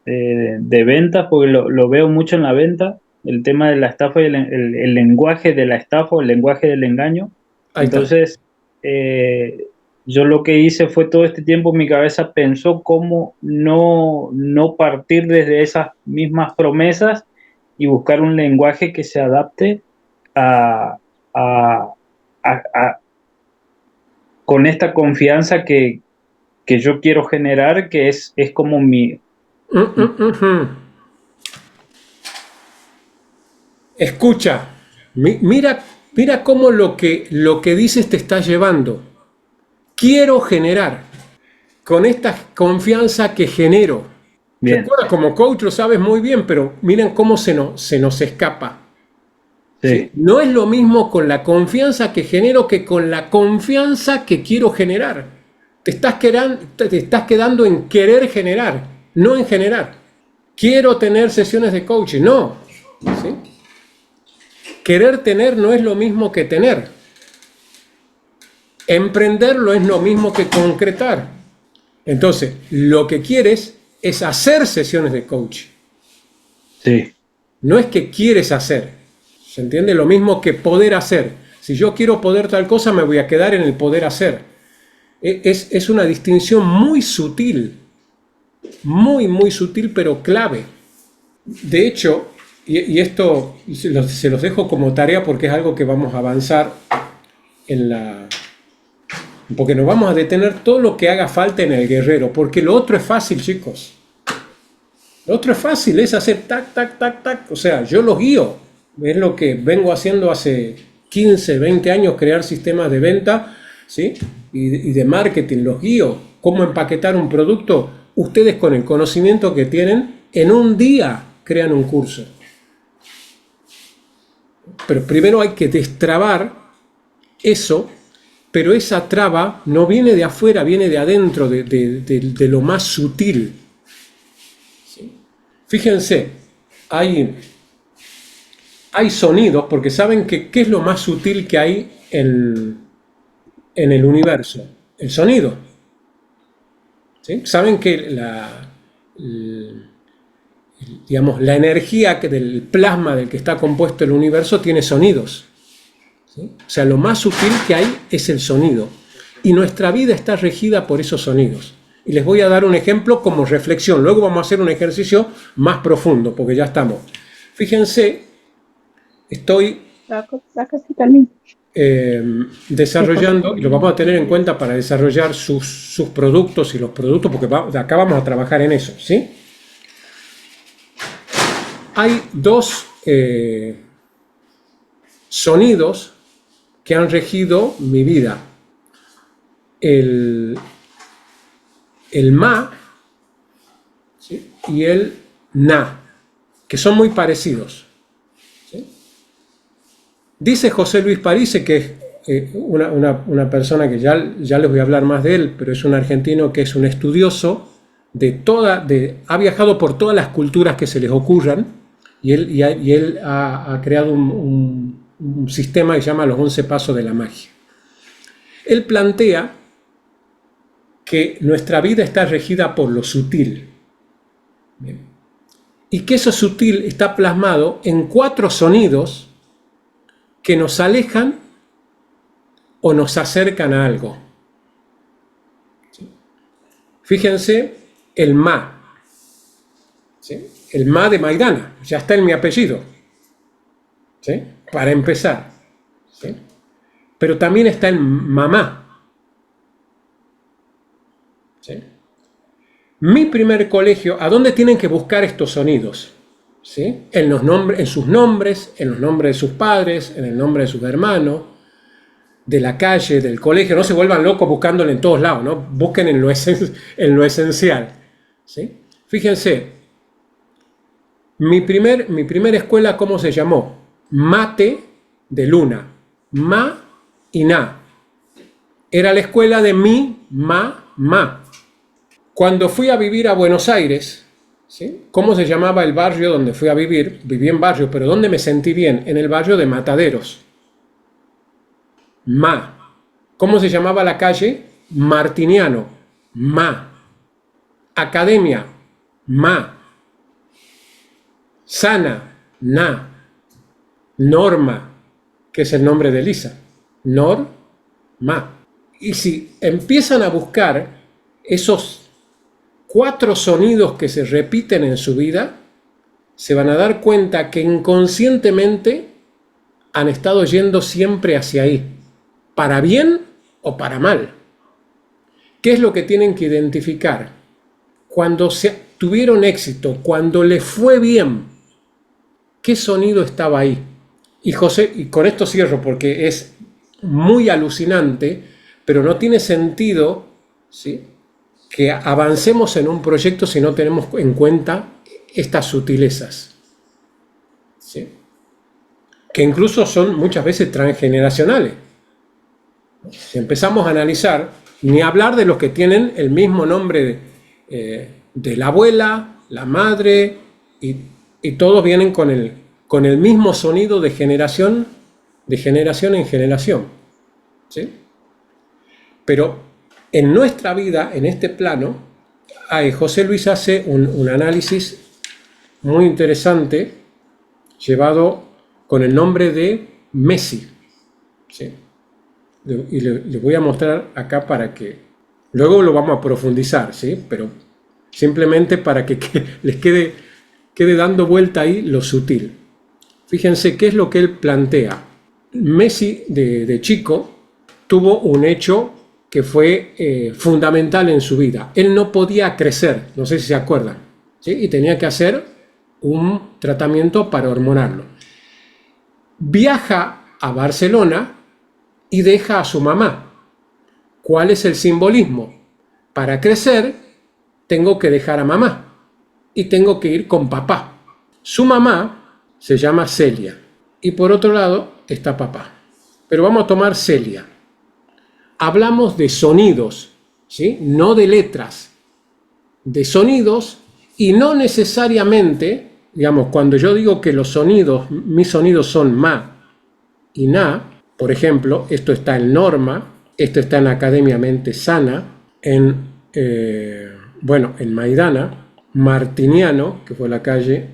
de ventas, porque lo veo mucho en la venta, el tema de la estafa y el lenguaje de la estafa o el lenguaje del engaño. Entonces, yo lo que hice fue todo este tiempo mi cabeza pensó cómo no partir desde esas mismas promesas y buscar un lenguaje que se adapte con esta confianza que yo quiero generar, que es como mi... Escucha, mira cómo lo que dices te está llevando. Quiero generar con esta confianza que genero. Bien. Recuerda, como coach lo sabes muy bien, pero miren cómo se nos escapa. Sí. ¿Sí? No es lo mismo con la confianza que genero que con la confianza que quiero generar. Te estás quedando en querer generar, no en generar. Quiero tener sesiones de coaching, no. ¿Sí? Querer tener no es lo mismo que tener. Emprenderlo es lo mismo que concretar. Entonces, lo que quieres es hacer sesiones de coaching. Sí. No es que quieres hacer. ¿Se entiende? Lo mismo que poder hacer. Si yo quiero poder tal cosa, me voy a quedar en el poder hacer. Es una distinción muy sutil. Muy, muy sutil, pero clave. De hecho, y esto se los dejo como tarea porque es algo que vamos a avanzar porque nos vamos a detener todo lo que haga falta en el guerrero, porque lo otro es fácil, chicos. Lo otro es fácil, es hacer tac, tac, tac, tac. O sea, yo los guío. Es lo que vengo haciendo hace 15, 20 años, crear sistemas de venta, ¿sí? Y de marketing, los guío. cómo empaquetar un producto, ustedes con el conocimiento que tienen, en un día crean un curso. Pero primero hay que destrabar eso, pero esa traba no viene de afuera, viene de adentro, de lo más sutil. ¿Sí? Fíjense, hay sonidos, porque saben que ¿qué es lo más sutil que hay en el universo? El sonido. ¿Sí? Saben que digamos, la energía del plasma del que está compuesto el universo tiene sonidos. ¿Sí? O sea, lo más sutil que hay es el sonido. Y nuestra vida está regida por esos sonidos. Y les voy a dar un ejemplo como reflexión. Luego vamos a hacer un ejercicio más profundo, porque ya estamos. Fíjense, estoy desarrollando, y lo vamos a tener en cuenta para desarrollar sus productos y los productos, porque acá vamos a trabajar en eso, ¿sí? Hay dos sonidos que han regido mi vida. El ma, ¿sí? Y el na, que son muy parecidos. ¿Sí? Dice José Luis Parise, que es una persona que ya les voy a hablar más de él, pero es un argentino que es un estudioso ha viajado por todas las culturas que se les ocurran, y él ha creado un sistema que se llama los 11 pasos de la magia. Él plantea que nuestra vida está regida por lo sutil. Bien. Y que eso sutil está plasmado en 4 sonidos que nos alejan o nos acercan a algo. ¿Sí? Fíjense, el ma. ¿Sí? El ma de Maidana, ya está en mi apellido. ¿Sí? Para empezar. ¿Sí? Pero también está el mamá. ¿Sí? Mi primer colegio, ¿a dónde tienen que buscar estos sonidos? ¿Sí? En sus nombres, en los nombres de sus padres, en el nombre de sus hermanos, de la calle, del colegio. No se vuelvan locos buscándolo en todos lados, ¿no? Busquen en lo esencial. ¿Sí? Fíjense, mi primera escuela, ¿cómo se llamó? Mate de Luna. Ma y na. Era la escuela de mi, ma. Cuando fui a vivir a Buenos Aires, ¿sí? ¿Cómo se llamaba el barrio donde fui a vivir? Viví en barrio, pero ¿dónde me sentí bien? En el barrio de Mataderos. Ma. ¿Cómo se llamaba la calle? Martiniano. Ma. Academia. Ma. Sana. Na. Norma, que es el nombre de Elisa. Ma. Y si empiezan a buscar esos 4 sonidos que se repiten en su vida, se van a dar cuenta que inconscientemente han estado yendo siempre hacia ahí, para bien o para mal. ¿Qué es lo que tienen que identificar? Cuando tuvieron éxito, cuando les fue bien, ¿qué sonido estaba ahí? Y José, y con esto cierro porque es muy alucinante, pero no tiene sentido, ¿sí?, que avancemos en un proyecto si no tenemos en cuenta estas sutilezas, ¿sí?, que incluso son muchas veces transgeneracionales. Si empezamos a analizar, ni hablar de los que tienen el mismo nombre de la abuela, la madre, y todos vienen con el mismo sonido de generación en generación, ¿sí? Pero en nuestra vida, en este plano, José Luis hace un análisis muy interesante llevado con el nombre de Messi, ¿sí? Y le voy a mostrar acá para que luego lo vamos a profundizar, ¿sí? Pero simplemente para que les quede dando vuelta ahí lo sutil. Fíjense qué es lo que él plantea. Messi de chico tuvo un hecho que fue fundamental en su vida. Él no podía crecer, no sé si se acuerdan, ¿sí? Y tenía que hacer un tratamiento para hormonarlo. Viaja a Barcelona y deja a su mamá. ¿Cuál es el simbolismo? para crecer tengo que dejar a mamá y tengo que ir con papá. Su mamá se llama Celia y por otro lado está papá. Pero vamos a tomar Celia. Hablamos de sonidos, ¿sí? No de letras, de sonidos, y no necesariamente, digamos, cuando yo digo que los sonidos, mis sonidos son ma y na, por ejemplo, esto está en Norma, esto está en Academiamente Sana, en Maidana, Martiniano, que fue la calle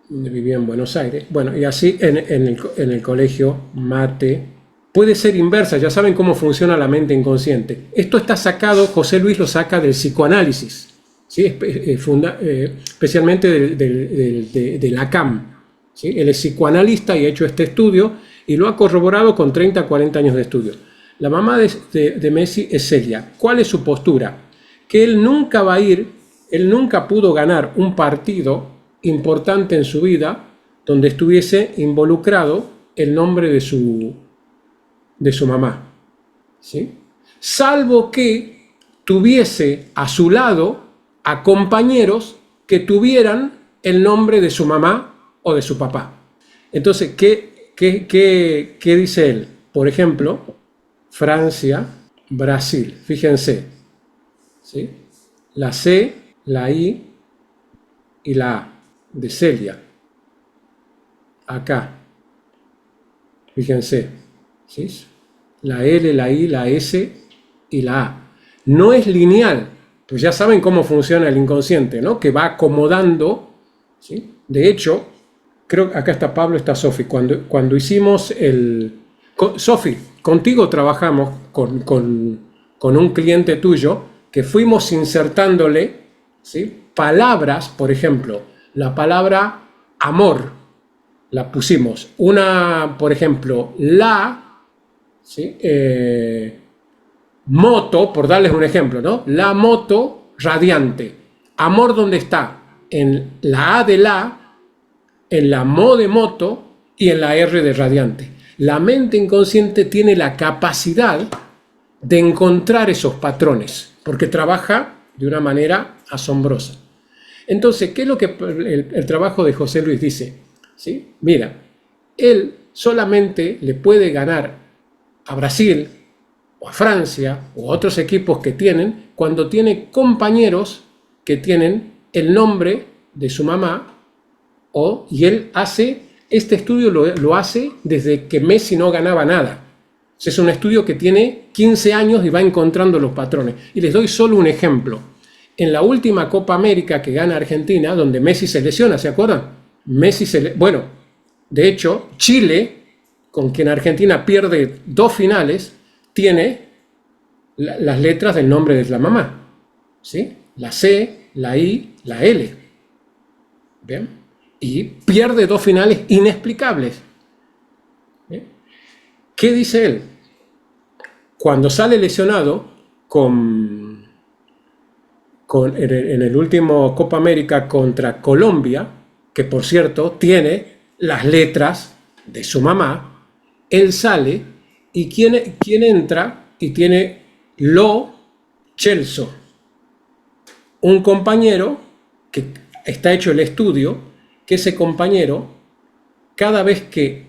donde vivía en Buenos Aires, bueno, y así en el colegio Mate. Puede ser inversa, ya saben cómo funciona la mente inconsciente. Esto está sacado, José Luis lo saca del psicoanálisis, ¿sí? Especialmente de Lacan, ¿sí? Él es psicoanalista y ha hecho este estudio y lo ha corroborado con 30, 40 años de estudio. La mamá de Messi es Celia. ¿Cuál es su postura? Que él nunca va a ir, él nunca pudo ganar un partido importante en su vida donde estuviese involucrado el nombre de su mamá, ¿sí? Salvo que tuviese a su lado a compañeros que tuvieran el nombre de su mamá o de su papá. Entonces, ¿qué dice él? Por ejemplo, Francia, Brasil, fíjense, ¿sí? La C, la I y la A de Celia. Acá, fíjense, ¿sí? La L, la I, la S y la A. No es lineal, pues ya saben cómo funciona el inconsciente, ¿no? Que va acomodando, ¿sí? De hecho, creo que acá está Pablo, está Sofi. Cuando hicimos Sofi, contigo trabajamos con un cliente tuyo que fuimos insertándole, ¿sí? Palabras, por ejemplo, la palabra amor, la pusimos. Por ejemplo, ¿sí? Moto, por darles un ejemplo, ¿no? La moto radiante. Amor, ¿dónde está? En la A de en la mo de moto y en la R de radiante. La mente inconsciente tiene la capacidad de encontrar esos patrones, porque trabaja de una manera asombrosa. Entonces, ¿qué es lo que el trabajo de José Luis dice? ¿Sí? Mira, él solamente le puede ganar a Brasil o a Francia o a otros equipos que tienen cuando tiene compañeros que tienen el nombre de su mamá, y él hace, este estudio lo hace desde que Messi no ganaba nada. Es un estudio que tiene 15 años y va encontrando los patrones. Y les doy solo un ejemplo. En la última Copa América que gana Argentina, donde Messi se lesiona, ¿se acuerdan? Bueno, de hecho, Chile, con quien Argentina pierde 2 finales, tiene las letras del nombre de la mamá, ¿sí? La C, la I, la L. ¿Bien? Y pierde 2 finales inexplicables. ¿Bien? ¿Qué dice él? Cuando sale lesionado en el último Copa América contra Colombia, que por cierto tiene las letras de su mamá, él sale y ¿quién entra? Y tiene Lo Celso, un compañero que está hecho el estudio, que ese compañero, cada vez que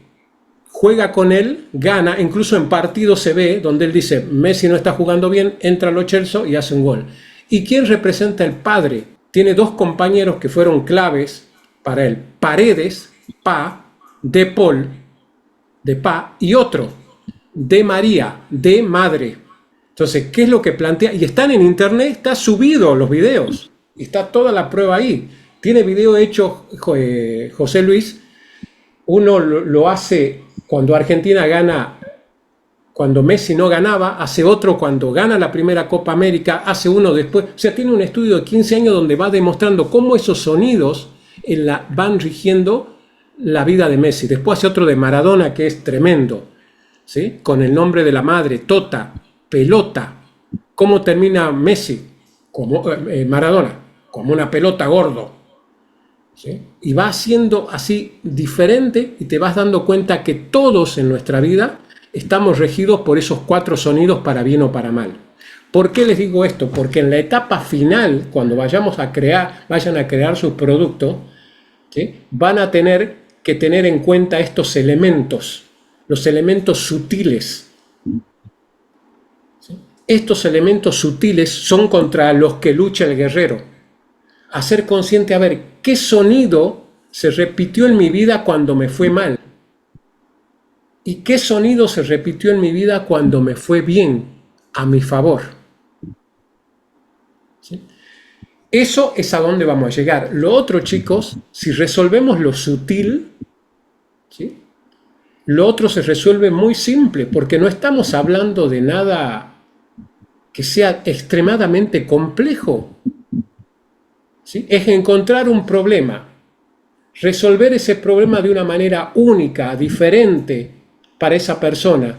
juega con él, gana. Incluso en partidos se ve donde él dice, Messi no está jugando bien, entra Lo Celso y hace un gol. ¿Y quién representa el padre? Tiene 2 compañeros que fueron claves para él. Paredes, Pa, De Paul, de Pa, y otro, de María, de madre. Entonces, ¿qué es lo que plantea? Y están en internet, está subido los videos, y está toda la prueba ahí. Tiene video hecho José Luis. Uno lo hace cuando Argentina gana, cuando Messi no ganaba, hace otro cuando gana la primera Copa América, hace uno después. O sea, tiene un estudio de 15 años donde va demostrando cómo esos sonidos van rigiendo la vida de Messi. Después hace otro de Maradona que es tremendo, ¿sí? Con el nombre de la madre, Tota, pelota. ¿Cómo termina Messi? Como Maradona, como una pelota gordo. ¿Sí? Y va siendo así diferente y te vas dando cuenta que todos en nuestra vida estamos regidos por esos 4 sonidos para bien o para mal. ¿Por qué les digo esto? Porque en la etapa final, cuando vayan a crear su producto, ¿sí? Van a tener que tener en cuenta estos elementos, los elementos sutiles. ¿Sí? Estos elementos sutiles son contra los que lucha el guerrero. Hacer consciente, a ver, ¿qué sonido se repitió en mi vida cuando me fue mal? ¿Y qué sonido se repitió en mi vida cuando me fue bien, a mi favor? ¿Sí? Eso es a donde vamos a llegar. Lo otro, chicos, si resolvemos lo sutil, ¿sí? Lo otro se resuelve muy simple, porque no estamos hablando de nada que sea extremadamente complejo. ¿Sí? Es encontrar un problema, resolver ese problema de una manera única, diferente para esa persona,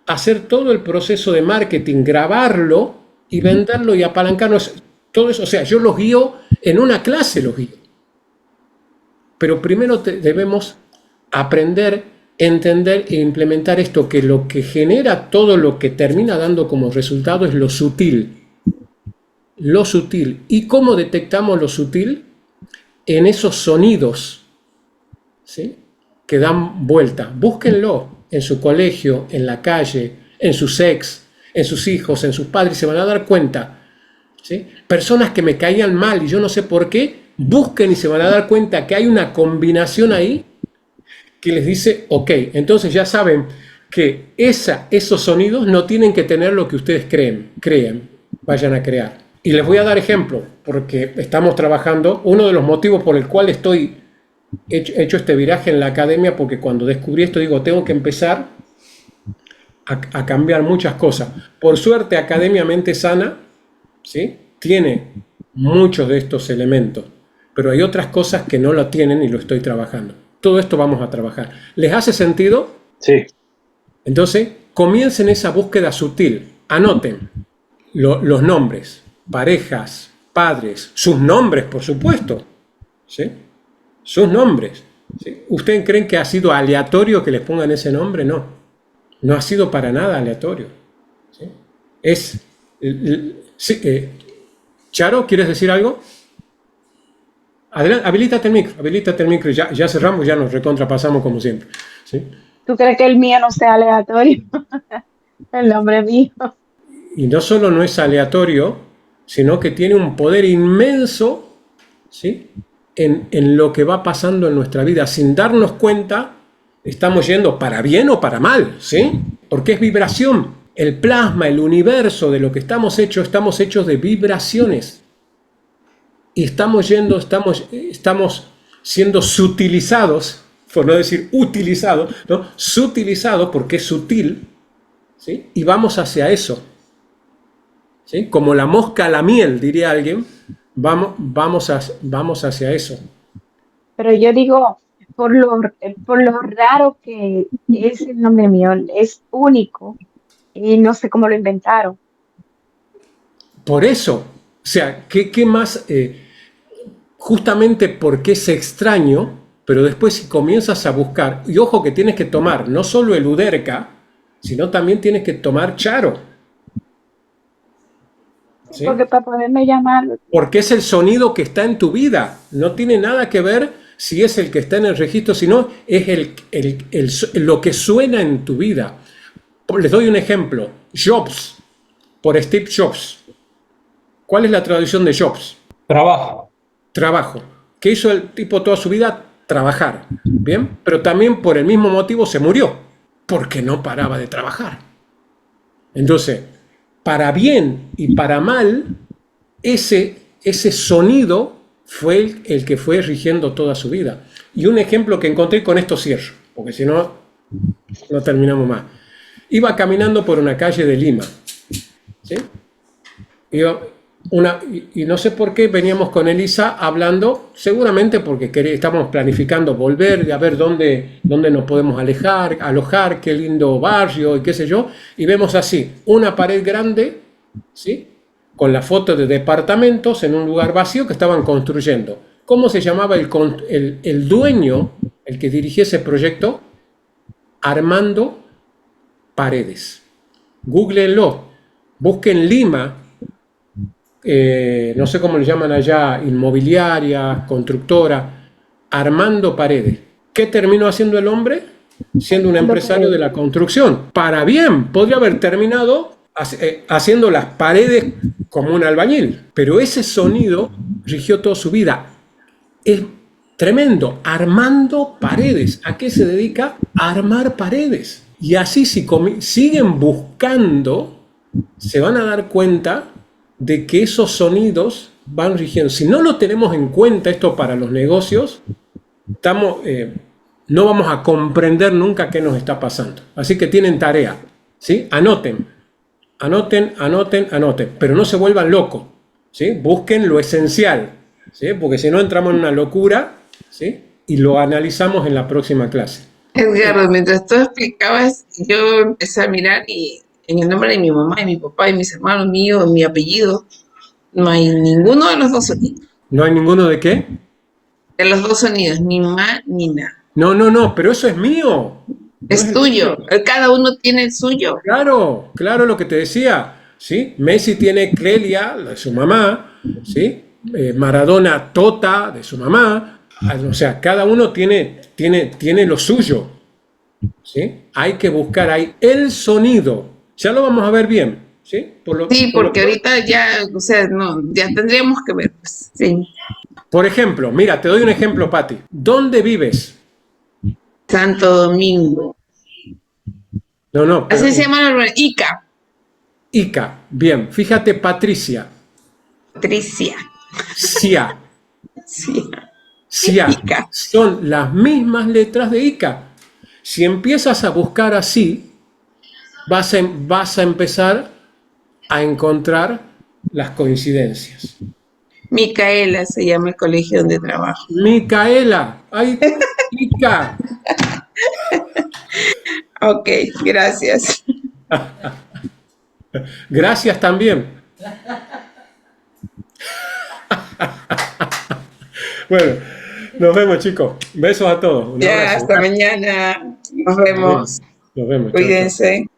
hacer todo el proceso de marketing, grabarlo y venderlo y apalancarnos, todo eso. O sea, yo los guío en una clase, los guío. Pero primero debemos aprender, entender e implementar esto, que lo que genera todo lo que termina dando como resultado es lo sutil. Lo sutil. ¿Y cómo detectamos lo sutil? En esos sonidos, ¿sí? Que dan vuelta. Búsquenlo en su colegio, en la calle, en sus ex, en sus hijos, en sus padres, se van a dar cuenta. ¿Sí? Personas que me caían mal y yo no sé por qué, busquen y se van a dar cuenta que hay una combinación ahí que les dice, ok, entonces ya saben que esos sonidos no tienen que tener lo que ustedes creen, vayan a crear. Y les voy a dar ejemplo, porque estamos trabajando, uno de los motivos por el cual hecho este viraje en la academia, porque cuando descubrí esto digo, tengo que empezar a cambiar muchas cosas. Por suerte, Academia Mente Sana, ¿sí? Tiene muchos de estos elementos, pero hay otras cosas que no lo tienen y lo estoy trabajando. Todo esto vamos a trabajar. ¿Les hace sentido? Sí. Entonces, comiencen esa búsqueda sutil. Anoten los nombres, parejas, padres, sus nombres, por supuesto. ¿Sí? Sus nombres. ¿Sí? ¿Ustedes creen que ha sido aleatorio que les pongan ese nombre? No. No ha sido para nada aleatorio. ¿Sí? Sí, Charo, ¿quieres decir algo? Adelante, habilítate el micro, ya cerramos, ya nos recontrapasamos como siempre. ¿Sí? ¿Tú crees que el mío no sea aleatorio? El nombre mío. Y no solo no es aleatorio, sino que tiene un poder inmenso, ¿sí? en lo que va pasando en nuestra vida. Sin darnos cuenta, estamos yendo para bien o para mal, ¿sí? Porque es vibración. El plasma, el universo de lo que estamos hechos de vibraciones. Y estamos siendo sutilizados, por no decir utilizados, ¿no? Sutilizados porque es sutil, ¿sí? Y vamos hacia eso. ¿Sí? Como la mosca a la miel, diría alguien, vamos hacia eso. Pero yo digo, por lo raro que es el nombre mío, es único y no sé cómo lo inventaron. Por eso, o sea, ¿qué más? Justamente porque es extraño, pero después si comienzas a buscar, y ojo que tienes que tomar no solo el Uderca, sino también tienes que tomar Charo. ¿Sí? Porque para poderme llamar. Porque es el sonido que está en tu vida. No tiene nada que ver si es el que está en el registro, sino es lo que suena en tu vida. Les doy un ejemplo. Jobs, por Steve Jobs. ¿Cuál es la traducción de Jobs? Trabajo. Trabajo. ¿Qué hizo el tipo toda su vida? Trabajar. ¿Bien? Pero también por el mismo motivo se murió. Porque no paraba de trabajar. Entonces, para bien y para mal, ese sonido fue el que fue rigiendo toda su vida. Y un ejemplo que encontré, con esto cierro, porque si no, no terminamos más. Iba caminando por una calle de Lima, ¿sí? Y no sé por qué veníamos con Elisa hablando, seguramente porque estamos planificando volver, a ver dónde nos podemos alojar, qué lindo barrio y qué sé yo, y vemos así, una pared grande, ¿sí? Con la foto de departamentos en un lugar vacío que estaban construyendo. ¿Cómo se llamaba el dueño, el que dirigía ese proyecto? Armando Paredes. Googleenlo. Busquen Lima, no sé cómo le llaman allá, inmobiliaria, constructora, armando paredes. ¿Qué terminó haciendo el hombre? Siendo un empresario de la construcción. Para bien, podría haber terminado haciendo las paredes como un albañil, pero ese sonido rigió toda su vida. Es tremendo, armando paredes. ¿A qué se dedica? A armar paredes. Y así si siguen buscando, se van a dar cuenta de que esos sonidos van rigiendo. Si no lo tenemos en cuenta esto para los negocios, no vamos a comprender nunca qué nos está pasando. Así que tienen tarea, ¿sí? Anoten, pero no se vuelvan locos, ¿sí? Busquen lo esencial, ¿sí? Porque si no entramos en una locura, ¿sí? Y lo analizamos en la próxima clase. Edgardo, mientras tú explicabas, yo empecé a mirar y en el nombre de mi mamá y mi papá y mis hermanos míos, mi apellido, no hay ninguno de los dos sonidos. ¿No hay ninguno de qué? De los dos sonidos, ni ma ni na. No, pero eso es mío. Es tuyo. Cada uno tiene el suyo. Claro lo que te decía, ¿sí? Messi tiene Clelia, de su mamá, ¿sí? Maradona Tota, de su mamá. O sea, cada uno tiene lo suyo, ¿sí? Hay que buscar ahí el sonido. Ya lo vamos a ver bien, ¿sí? Porque ahorita ya, o sea, no, ya tendríamos que ver, pues, sí. Por ejemplo, mira, te doy un ejemplo, Pati. ¿Dónde vives? Santo Domingo. No. Así se llama la lugar. Ica. Ica, bien. Fíjate, Patricia. Patricia. Cia. Ica. Son las mismas letras de Ica. Si empiezas a buscar así, vas a empezar a encontrar las coincidencias. Micaela se llama el colegio donde trabajo. Micaela. ¡Ay, Ica! Ok, gracias. Gracias también. Bueno, nos vemos, chicos. Besos a todos. Un Ya, abrazo. hasta mañana. Nos vemos. Nos vemos. Cuídense.